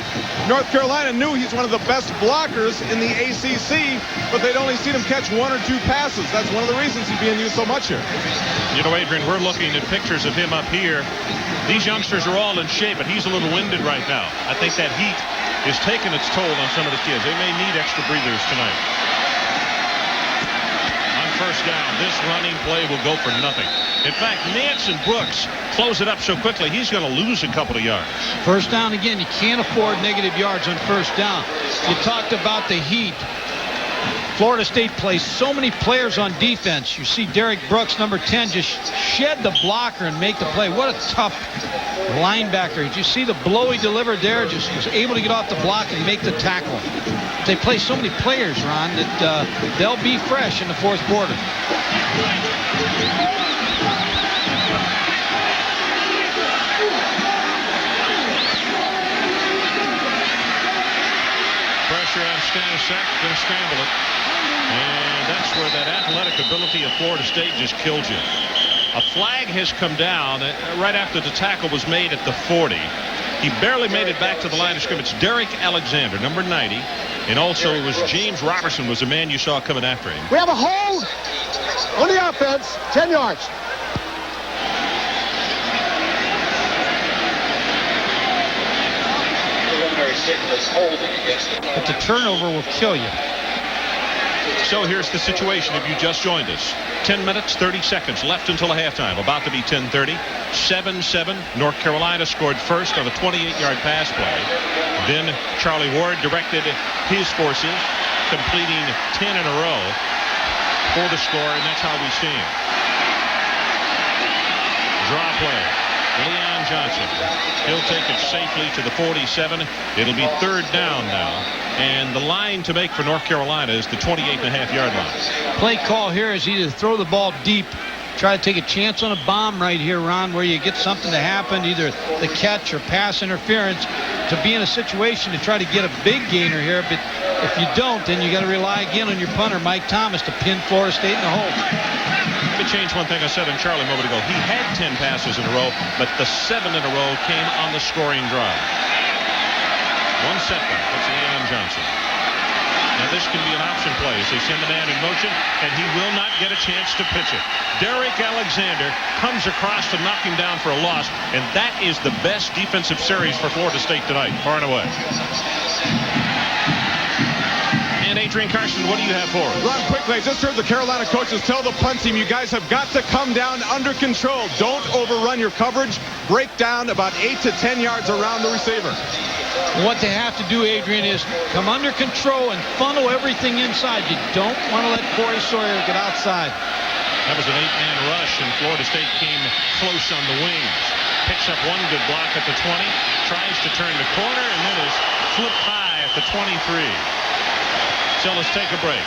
North Carolina knew he's one of the best blockers in the ACC, but they'd only seen him catch 1 or 2 passes. That's one of the reasons he's being used so much here. You know, Adrian, we're looking at pictures of him up here. These youngsters are all in shape, but he's a little winded right now. I think that heat is taking its toll on some of the kids. They may need extra breathers tonight. On first down, this running play will go for nothing. In fact, Nance and Brooks close it up so quickly, he's going to lose a couple of yards. First down again. You can't afford negative yards on first down. You talked about the heat. Florida State plays so many players on defense. You see Derek Brooks, number 10, just shed the blocker and make the play. What a tough linebacker. Did you see the blow he delivered there? Just was able to get off the block and make the tackle. They play so many players, Ron, that they'll be fresh in the fourth quarter. Pressure on Stanisic, going to scramble it. And that's where that athletic ability of Florida State just killed you. A flag has come down right after the tackle was made at the 40. He barely made it back to the line of scrimmage. Derek Alexander, number 90. And also it was James Robertson was the man you saw coming after him. We have a hold on the offense, 10 yards. But the turnover will kill you. So here's the situation if you just joined us. 10 minutes, 30 seconds left until the halftime. About to be 10:30. 7-7. North Carolina scored first on a 28-yard pass play. Then Charlie Ward directed his forces, completing 10 in a row for the score, and that's how we stand. Draw play. Leon Johnson. He'll take it safely to the 47. It'll be third down now. And the line to make for North Carolina is the 28.5-yard line. Play call here is either throw the ball deep, try to take a chance on a bomb right here, Ron, where you get something to happen, either the catch or pass interference, to be in a situation to try to get a big gainer here. But if you don't, then you got to rely again on your punter, Mike Thomas, to pin Florida State in the hole. Let me change one thing I said on Charlie a moment ago. He had 10 passes in a row, but the 7 in a row came on the scoring drive. One setback. That's Leon Johnson. Now this can be an option play as they send the man in motion, and he will not get a chance to pitch it. Derek Alexander comes across to knock him down for a loss, and that is the best defensive series for Florida State tonight, far and away. And Adrian Carson, what do you have for us? Ron, quickly, I just heard the Carolina coaches tell the punt team, you guys have got to come down under control. Don't overrun your coverage. Break down about 8 to 10 yards around the receiver. What they have to do, Adrian, is come under control and funnel everything inside. You don't want to let Corey Sawyer get outside. That was an 8-man rush, and Florida State came close on the wings. Picks up one good block at the 20, tries to turn the corner, and then is flipped high at the 23. So let's take a break.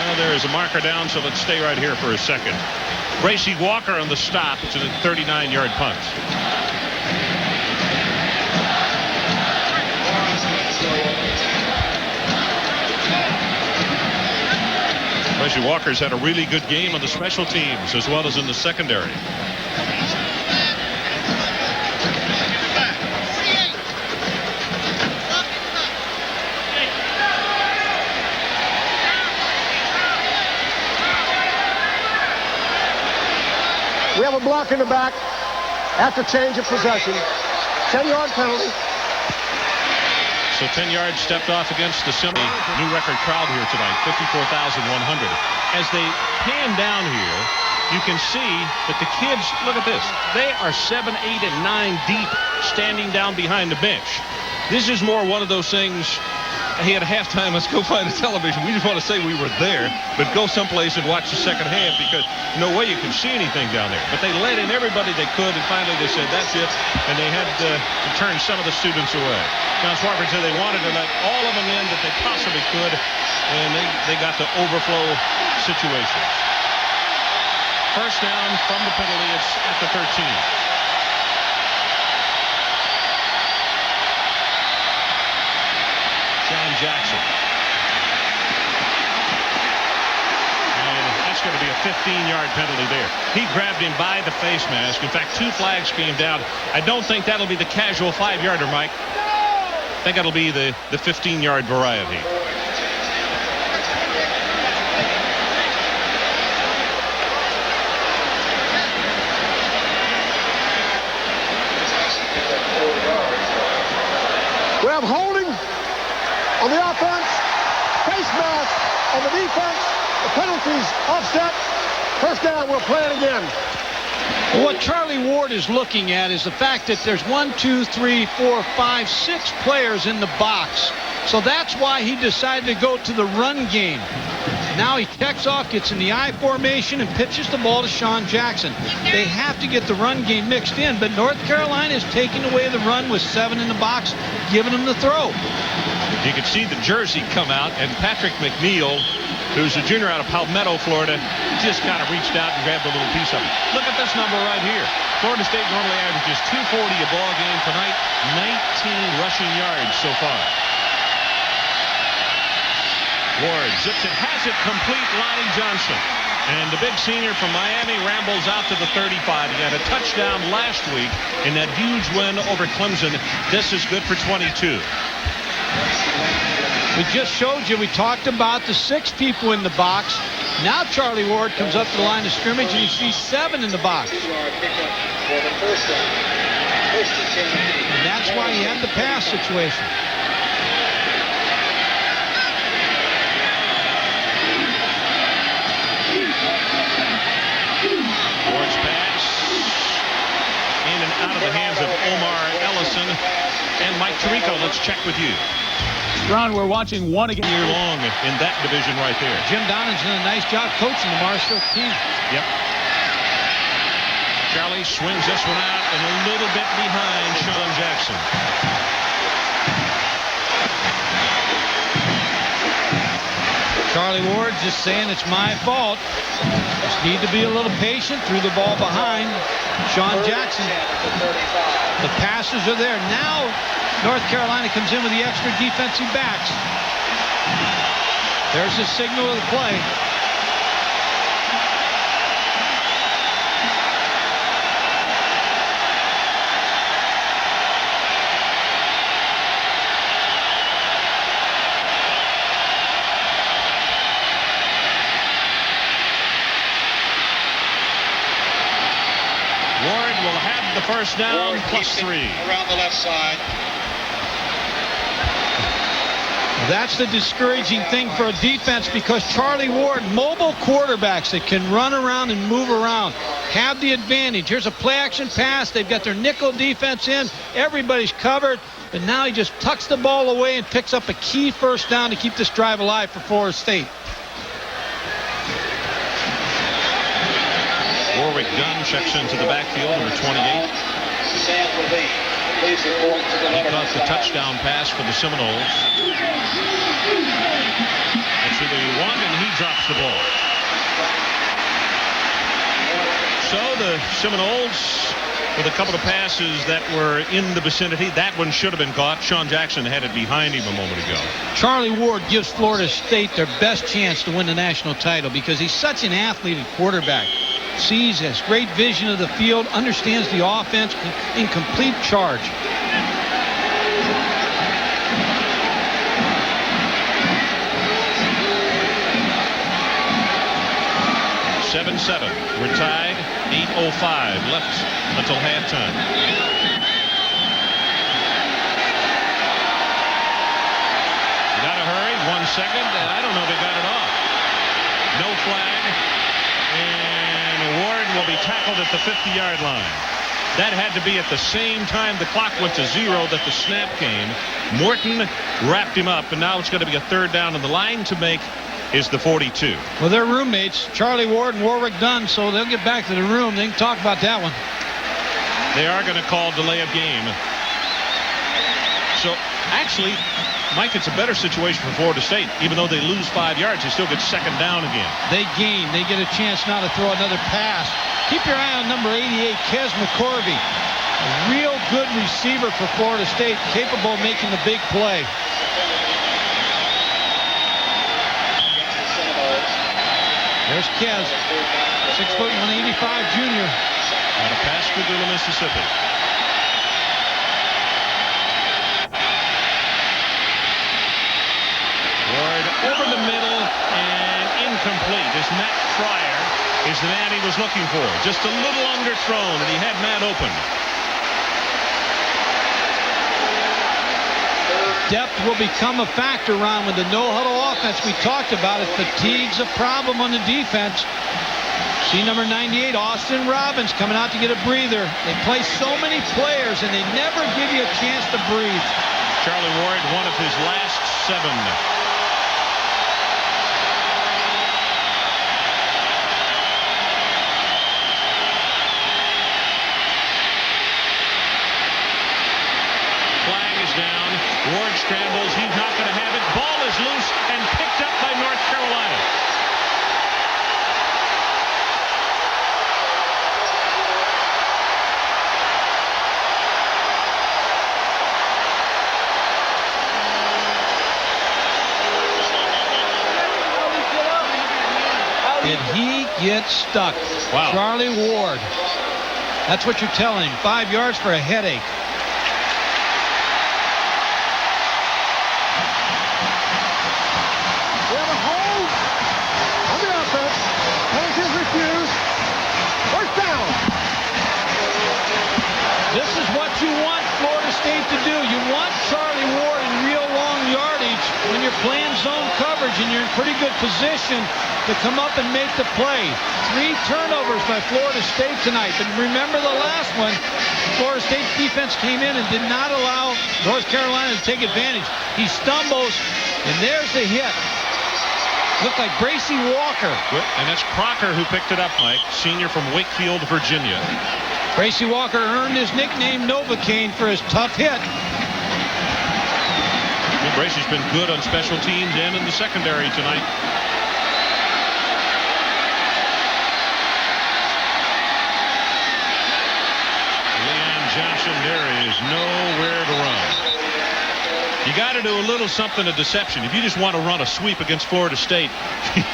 Well, there is a marker down, so let's stay right here for a second. Gracie Walker on the stop. It's a 39-yard punt. Gracie Walker's had a really good game on the special teams as well as in the secondary. We have a block in the back after change of possession. 10-yard penalty. So 10 yards stepped off against the Seminole. New record crowd here tonight, 54,100. As they pan down here, you can see that the kids, look at this. They are 7, 8, and 9 deep standing down behind the bench. This is more one of those things. Hey, at halftime, let's go find a television. We just want to say we were there, but go someplace and watch the second half because no way you can see anything down there. But they let in everybody they could, and finally they said, that's it, and they had to turn some of the students away. John Swarbrick said they wanted to let all of them in that they possibly could, and they got the overflow situations. First down from the penalty, it's at the 13. John Jackson. And that's going to be a 15-yard penalty there. He grabbed him by the face mask. In fact, 2 flags came down. I don't think that'll be the casual 5-yarder, Mike. I think that'll be the 15-yard variety. We have holding on the offense, face mask on the defense, the penalties offset. First down, we'll play it again. What Charlie Ward is looking at is the fact that there's 1, 2, 3, 4, 5, 6 players in the box. So that's why he decided to go to the run game. Now he checks off, gets in the I formation, and pitches the ball to Sean Jackson. They have to get the run game mixed in, but North Carolina is taking away the run with 7 in the box, giving them the throw. You can see the jersey come out, and Patrick McNeil, who's a junior out of Palmetto, Florida, just kind of reached out and grabbed a little piece of it. Look at this number right here. Florida State normally averages 240 a ball game tonight, 19 rushing yards so far. Ward zips it, has it complete. Lonnie Johnson. And the big senior from Miami rambles out to the 35. He had a touchdown last week in that huge win over Clemson. This is good for 22. We just showed you, we talked about the 6 people in the box. Now Charlie Ward comes up to the line of scrimmage and he sees 7 in the box. And that's why he had the pass situation. Ward's pass in and out of the hands of Omar Ellison and Mike Tirico. Let's check with you. Ron, we're watching one again. Year long in that division right there. Jim Donnan's done a nice job coaching the Marshall team. Yep. Charlie swings this one out and a little bit behind Sean Jackson. Charlie Ward just saying it's my fault. Just need to be a little patient. Threw the ball behind Sean Jackson. The passes are there. Now North Carolina comes in with the extra defensive backs. There's the signal of the play. Ward will have the first down, +3. Around the left side. That's the discouraging thing for a defense, because Charlie Ward, mobile quarterbacks that can run around and move around, have the advantage. Here's a play-action pass. They've got their nickel defense in. Everybody's covered. But now he just tucks the ball away and picks up a key first down to keep this drive alive for Florida State. Warwick Dunn checks into the backfield, number 28. He caught the touchdown pass for the Seminoles. That's who they won, and he drops the ball. So the Seminoles, with a couple of passes that were in the vicinity, that one should have been caught. Sean Jackson had it behind him a moment ago. Charlie Ward gives Florida State their best chance to win the national title because he's such an athlete and quarterback. Sees, has great vision of the field, understands the offense, in complete charge. (7-7). We're tied. 8:05 left until halftime. Gotta hurry. 1 second. I don't know if they got it off. No flag. And Ward will be tackled at the 50-yard line. That had to be at the same time the clock went to 0 that the snap came. Morton wrapped him up, and now it's going to be a third down, and the line to make is the 42. Well, they're roommates, Charlie Ward and Warwick Dunn, so they'll get back to the room. They can talk about that one. They are going to call delay of game. So, actually, Mike, it's a better situation for Florida State. Even though they lose 5 yards, they still get second down again. They gain. They get a chance now to throw another pass. Keep your eye on number 88, Kes McCorvey. A real good receiver for Florida State, capable of making the big play. There's Kes, 6 foot 185 junior. Out of Pascagoula, Mississippi. Ward over the middle and incomplete. As Matt Fryer is the man he was looking for. Just a little underthrown, and he had Matt open. Depth will become a factor, Ron, with the no-huddle offense we talked about it. Fatigue's a problem on the defense. See number 98, Austin Robbins, coming out to get a breather. They play so many players, and they never give you a chance to breathe. Charlie Ward, one of his last 7. Down. Ward scrambles. He's not going to have it. Ball is loose and picked up by North Carolina. Did he get stuck? Wow. Charlie Ward. That's what you're telling him. 5 yards for a headache. We have a hold on the offense. Penalties refused. First down. This is what you want Florida State to do. You want Charlie Ward in real long yardage when you're playing zone coverage and you're in pretty good position to come up and make the play. 3 turnovers by Florida State tonight. But remember the last one, Florida State's defense came in and did not allow North Carolina to take advantage. He stumbles, and there's the hit. Looked like Bracy Walker. And that's Crocker who picked it up, Mike, senior from Wakefield, Virginia. Bracy Walker earned his nickname Novocaine for his tough hit. Bracy's been good on special teams and in the secondary tonight. Leon Johnson, there is nowhere to run. You got to do a little something of deception. If you just want to run a sweep against Florida State,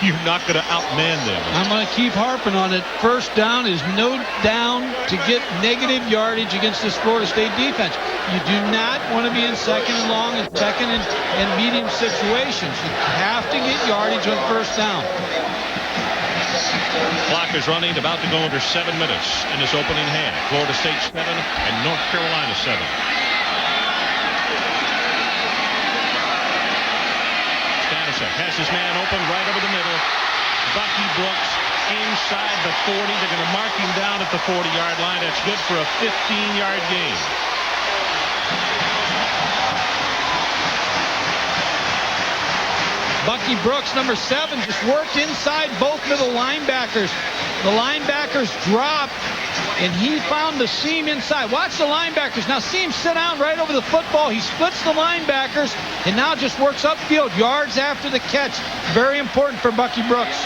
you're not going to outman them. I'm going to keep harping on it. First down is no down to get negative yardage against this Florida State defense. You do not want to be in second and long and second and medium situations. You have to get yardage on first down. Clock is running, about to go under 7 minutes in this opening half. Florida State 7 and North Carolina 7. Has his man open right over the middle. Bucky Brooks inside the 40. They're going to mark him down at the 40-yard line. That's good for a 15-yard gain. Bucky Brooks, number 7, just worked inside both middle linebackers. The linebackers dropped, and he found the seam inside. Watch the linebackers. Now see him sit down right over the football. He splits the linebackers, and now just works upfield, yards after the catch. Very important for Bucky Brooks.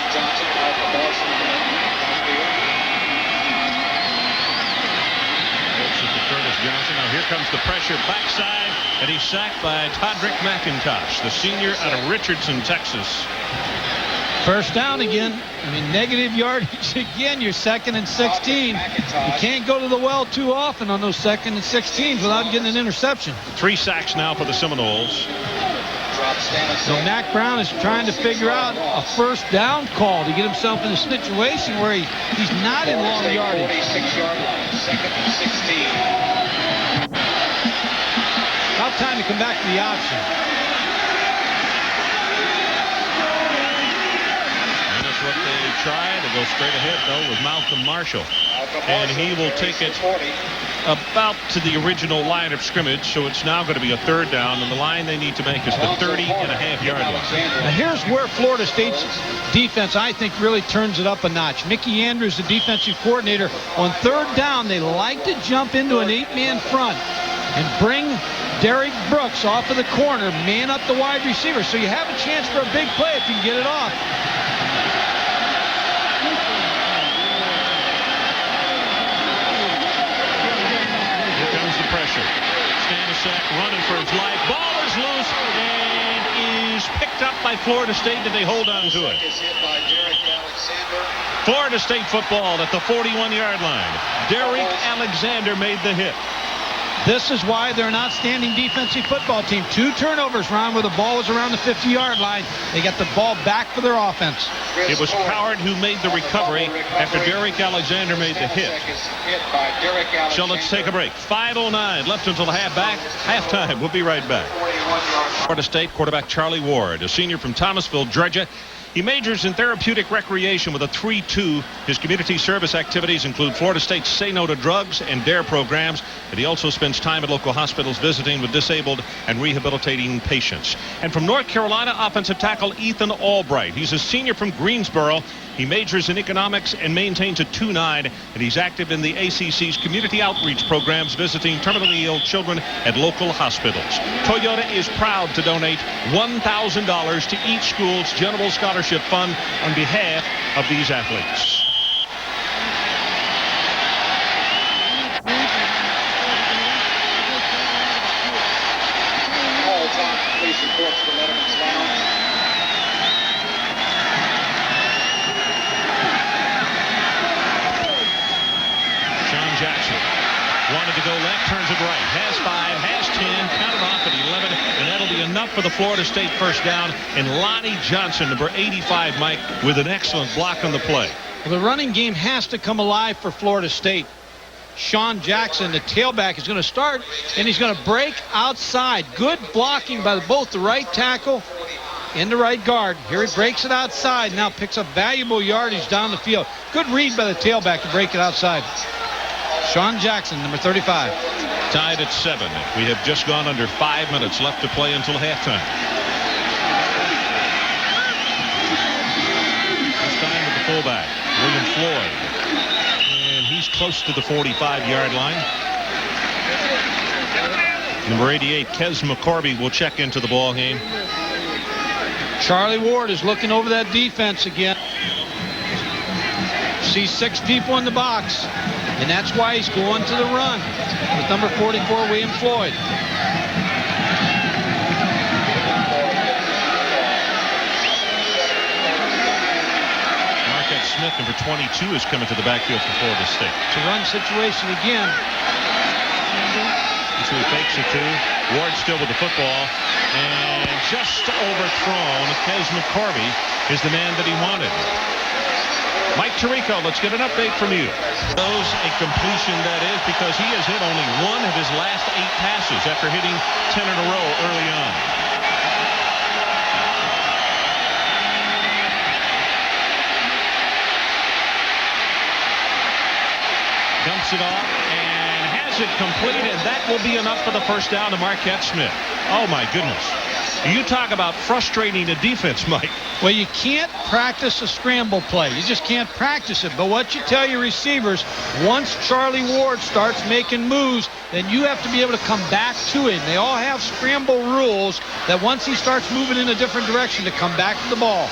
Johnson. Now here comes the pressure backside, and he's sacked by Todrick McIntosh, the senior out of Richardson, Texas. First down again. I mean, negative yardage again. You're 2nd and 16. You can't go to the well too often on those 2nd and 16s without getting an interception. 3 sacks now for the Seminoles. So Mac Brown is trying to figure out a first down call to get himself in a situation where he's not in long yardage. 46-yard line, 2nd and 16. About time to come back to the option. And that's what they try to go straight ahead, though, with Malcolm Marshall. And he will take it about to the original line of scrimmage, so it's now going to be a 3rd down, and the line they need to make is the 30.5-yard line. Now here's where Florida State's defense, I think, really turns it up a notch. Mickey Andrews, the defensive coordinator, on 3rd down, they like to jump into an 8-man front and bring Derek Brooks off of the corner, man up the wide receiver, so you have a chance for a big play if you can get it off. Pressure. Stanislav running for his life. Ball is loose and is picked up by Florida State. Did they hold on to it? Florida State football at the 41-yard line. Derek Alexander made the hit. This is why they're an outstanding defensive football team. 2 turnovers, Ron, where the ball was around the 50-yard line. They got the ball back for their offense. It was Coward who made the recovery after Derek Alexander made the hit. So let's take a break. 5:09 left until halftime. We'll be right back. Florida State quarterback Charlie Ward, a senior from Thomasville, Georgia. He majors in therapeutic recreation with a 3-2. His community service activities include Florida State's Say No to Drugs and DARE programs, and he also spends time at local hospitals visiting with disabled and rehabilitating patients. And from North Carolina, offensive tackle Ethan Albright. He's a senior from Greensboro. He majors in economics and maintains a 2.9, and he's active in the ACC's community outreach programs, visiting terminally ill children at local hospitals. Toyota is proud to donate $1,000 to each school's General Scholarship Fund on behalf of these athletes. All top police reports for Letterman's Lounge. it right. Has 5, has 10, counted off at 11, and that'll be enough for the Florida State first down. And Lonnie Johnson, number 85, Mike, with an excellent block on the play. Well, the running game has to come alive for Florida State. Sean Jackson, the tailback, is going to start, and he's going to break outside. Good blocking by both the right tackle and the right guard. Here he breaks it outside, now picks up valuable yardage down the field. Good read by the tailback to break it outside. Sean Jackson, number 35. Tied at 7. We have just gone under 5 minutes left to play until halftime. This time with the fullback, William Floyd. And he's close to the 45-yard line. Number 88, Kes McCorby, will check into the ball game. Charlie Ward is looking over that defense again. Sees 6 people in the box, and that's why he's going to the run with number 44, William Floyd. Marquette Smith, number 22, is coming to the backfield for Florida State. It's a run situation again. So he fakes it to Ward, still with the football, and just overthrown. Kes McCorby is the man that he wanted. Mike Tirico, let's get an update from you. Those a completion, that is, because he has hit only 1 of his last 8 passes after hitting 10 in a row early on. Dumps it off and has it completed. That will be enough for the first down to Marquette Smith. Oh my goodness. You talk about frustrating the defense, Mike. Well, you can't practice a scramble play. You just can't practice it. But what you tell your receivers, once Charlie Ward starts making moves, then you have to be able to come back to it. And they all have scramble rules that once he starts moving in a different direction, to come back to the ball.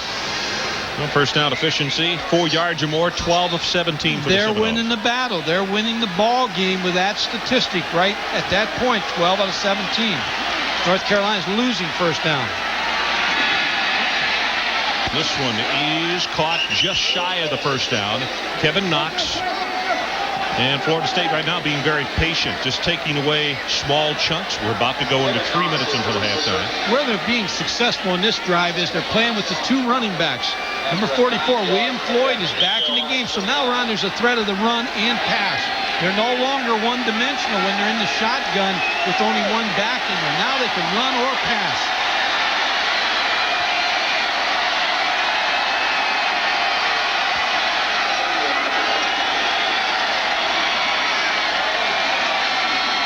Well, first down efficiency, 4 yards or more, 12 of 17 for the Seminoles. They're winning the battle. They're winning the ball game with that statistic right at that point, 12 out of 17. North Carolina's losing first down. This one is caught just shy of the first down. Kevin Knox. And Florida State right now being very patient, just taking away small chunks. We're about to go into 3 minutes until halftime. Where they're being successful in this drive is they're playing with the 2 running backs. Number 44, William Floyd, is back in the game. So now, Ron, there's a threat of the run and pass. They're no longer one-dimensional when they're in the shotgun with only one back in there. Now they can run or pass.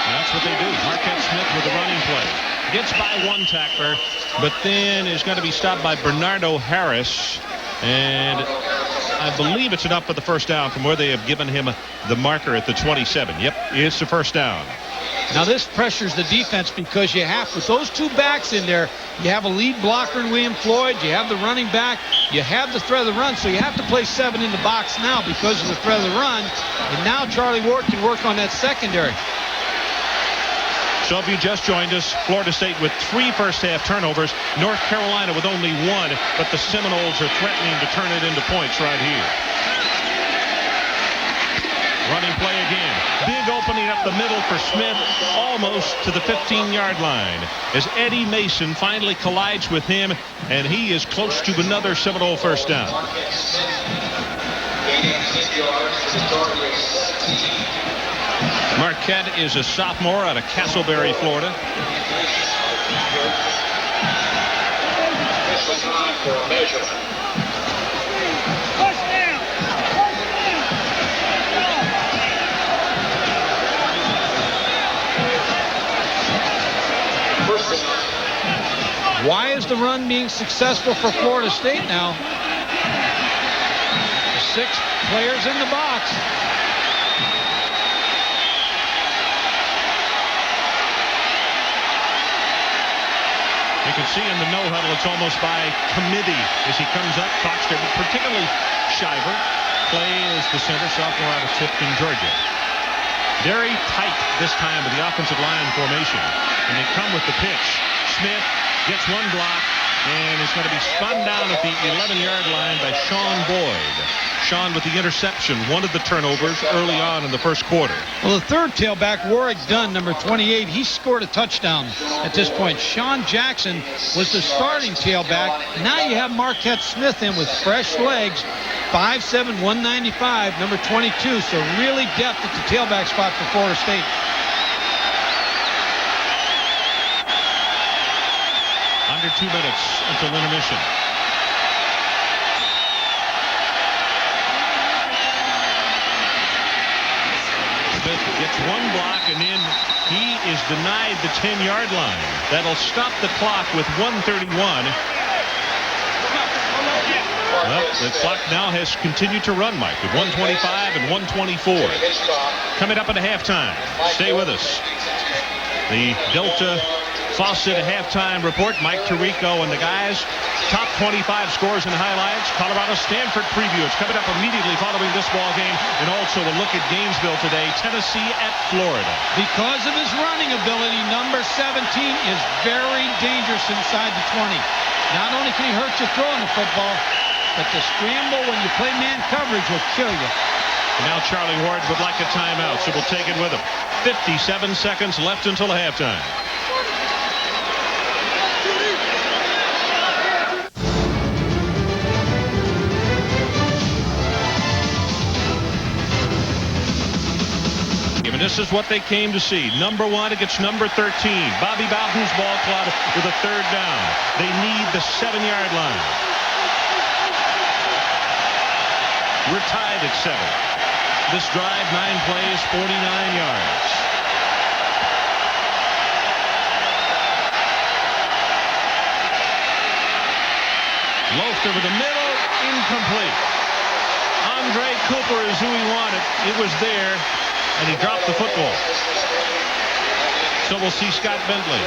That's what they do. Marquette Smith with the running play. Gets by 1 tackler, but then is going to be stopped by Bernardo Harris. And I believe it's enough for the first down from where they have given him the marker at the 27. Yep, it's the first down. Now this pressures the defense because you have, with those 2 backs in there, you have a lead blocker in William Floyd, you have the running back, you have the threat of the run, so you have to play 7 in the box now because of the threat of the run. And now Charlie Ward can work on that secondary. So if you just joined us, Florida State with 3 first-half turnovers, North Carolina with only 1, but the Seminoles are threatening to turn it into points right here. Running play again. Big opening up the middle for Smith, almost to the 15-yard line, as Eddie Mason finally collides with him, and he is close to another Seminole first down. Marquette is a sophomore out of Castleberry, Florida. Why is the run being successful for Florida State now? 6 players in the box. You can see in the no huddle, it's almost by committee as he comes up, talks to particularly Shiver. Clay is the center, sophomore out of Tifton, Georgia. Very tight this time with the offensive line formation. And they come with the pitch. Smith gets 1 block and is going to be spun down at the 11-yard line by Sean Boyd. Sean with the interception, one of the turnovers early on in the first quarter. Well, the third tailback, Warwick Dunn, number 28, he scored a touchdown at this point. Sean Jackson was the starting tailback. Now you have Marquette Smith in with fresh legs, 5'7", 195, number 22. So really depth at the tailback spot for Florida State. Under 2 minutes until intermission. Smith gets one block, and then he is denied the 10-yard line. That'll stop the clock with 1:31. Well, the clock now has continued to run, Mike, with 1:25 and 1:24. Coming up at halftime. Stay with us. The Delta Faucet halftime report. Mike Tirico and the guys. Top 25 scores and highlights. Colorado-Stanford preview. It's coming up immediately following this ball game. And also a look at Gainesville today. Tennessee at Florida. Because of his running ability, number 17 is very dangerous inside the 20. Not only can he hurt you throwing the football, but the scramble when you play man coverage will kill you. And now Charlie Ward would like a timeout, so we'll take it with him. 57 seconds left until halftime. And this is what they came to see. Number 1 against number 13. Bobby Bowden's ball club with a third down. They need the 7-yard line. We're tied at 7. This drive, 9 plays, 49 yards. Loafed over the middle, incomplete. Andre Cooper is who he wanted. It was there. And he dropped the football. So we'll see Scott Bentley,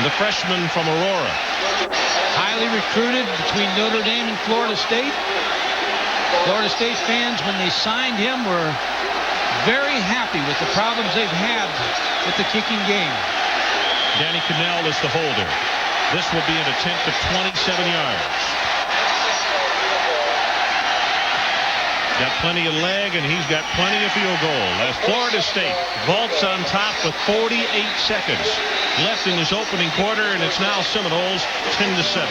the freshman from Aurora. Highly recruited between Notre Dame and Florida State. Florida State fans, when they signed him, were very happy with the problems they've had with the kicking game. Danny Cannell is the holder. This will be an attempt of 27 yards. Got plenty of leg, and he's got plenty of field goal. As Florida State vaults on top with 48 seconds left in this opening quarter, and it's now Seminoles 10-7.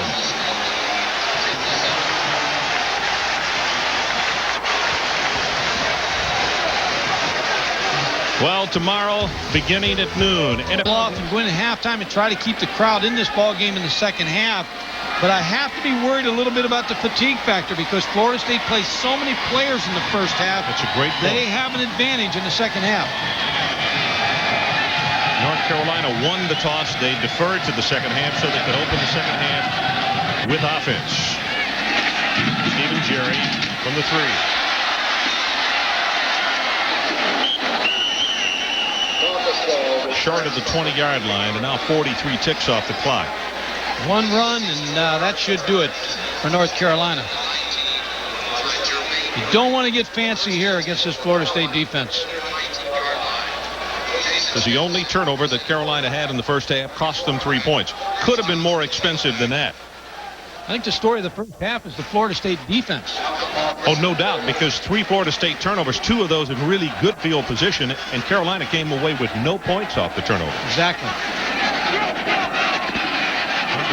Well, tomorrow, beginning at noon. And off and win at halftime and try to keep the crowd in this ball game in the second half. But I have to be worried a little bit about the fatigue factor because Florida State plays so many players in the first half. That's a great point. They have an advantage in the second half. North Carolina won the toss. They deferred to the second half so they could open the second half with offense. Stephen Jerry from the 3. Short of the 20-yard line, and now 43 ticks off the clock. One run, and that should do it for North Carolina. You don't want to get fancy here against this Florida State defense. It was the only turnover that Carolina had in the first half, cost them 3 points. Could have been more expensive than that. I think the story of the first half is the Florida State defense. Oh, no doubt, because 3 Florida State turnovers, 2 of those in really good field position, and Carolina came away with no points off the turnover. Exactly.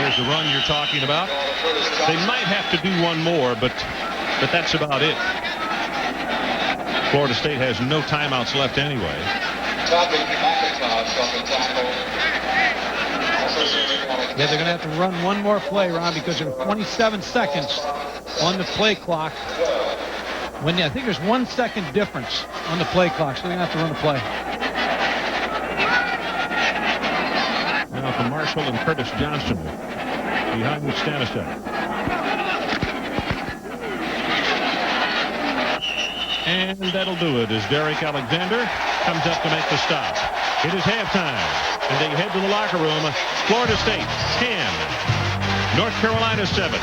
There's the run you're talking about. They might have to do one more, but that's about it. Florida State has no timeouts left anyway. Yeah, they're going to have to run one more play, Ron, because there's 27 seconds on the play clock. I think there's 1 second difference on the play clock, so they're going to have to run a play. Now for Marshall and Curtis Johnson behind with Stanislav. And that'll do it as Derek Alexander comes up to make the stop. It is halftime, and they head to the locker room. Florida State 10, North Carolina 7.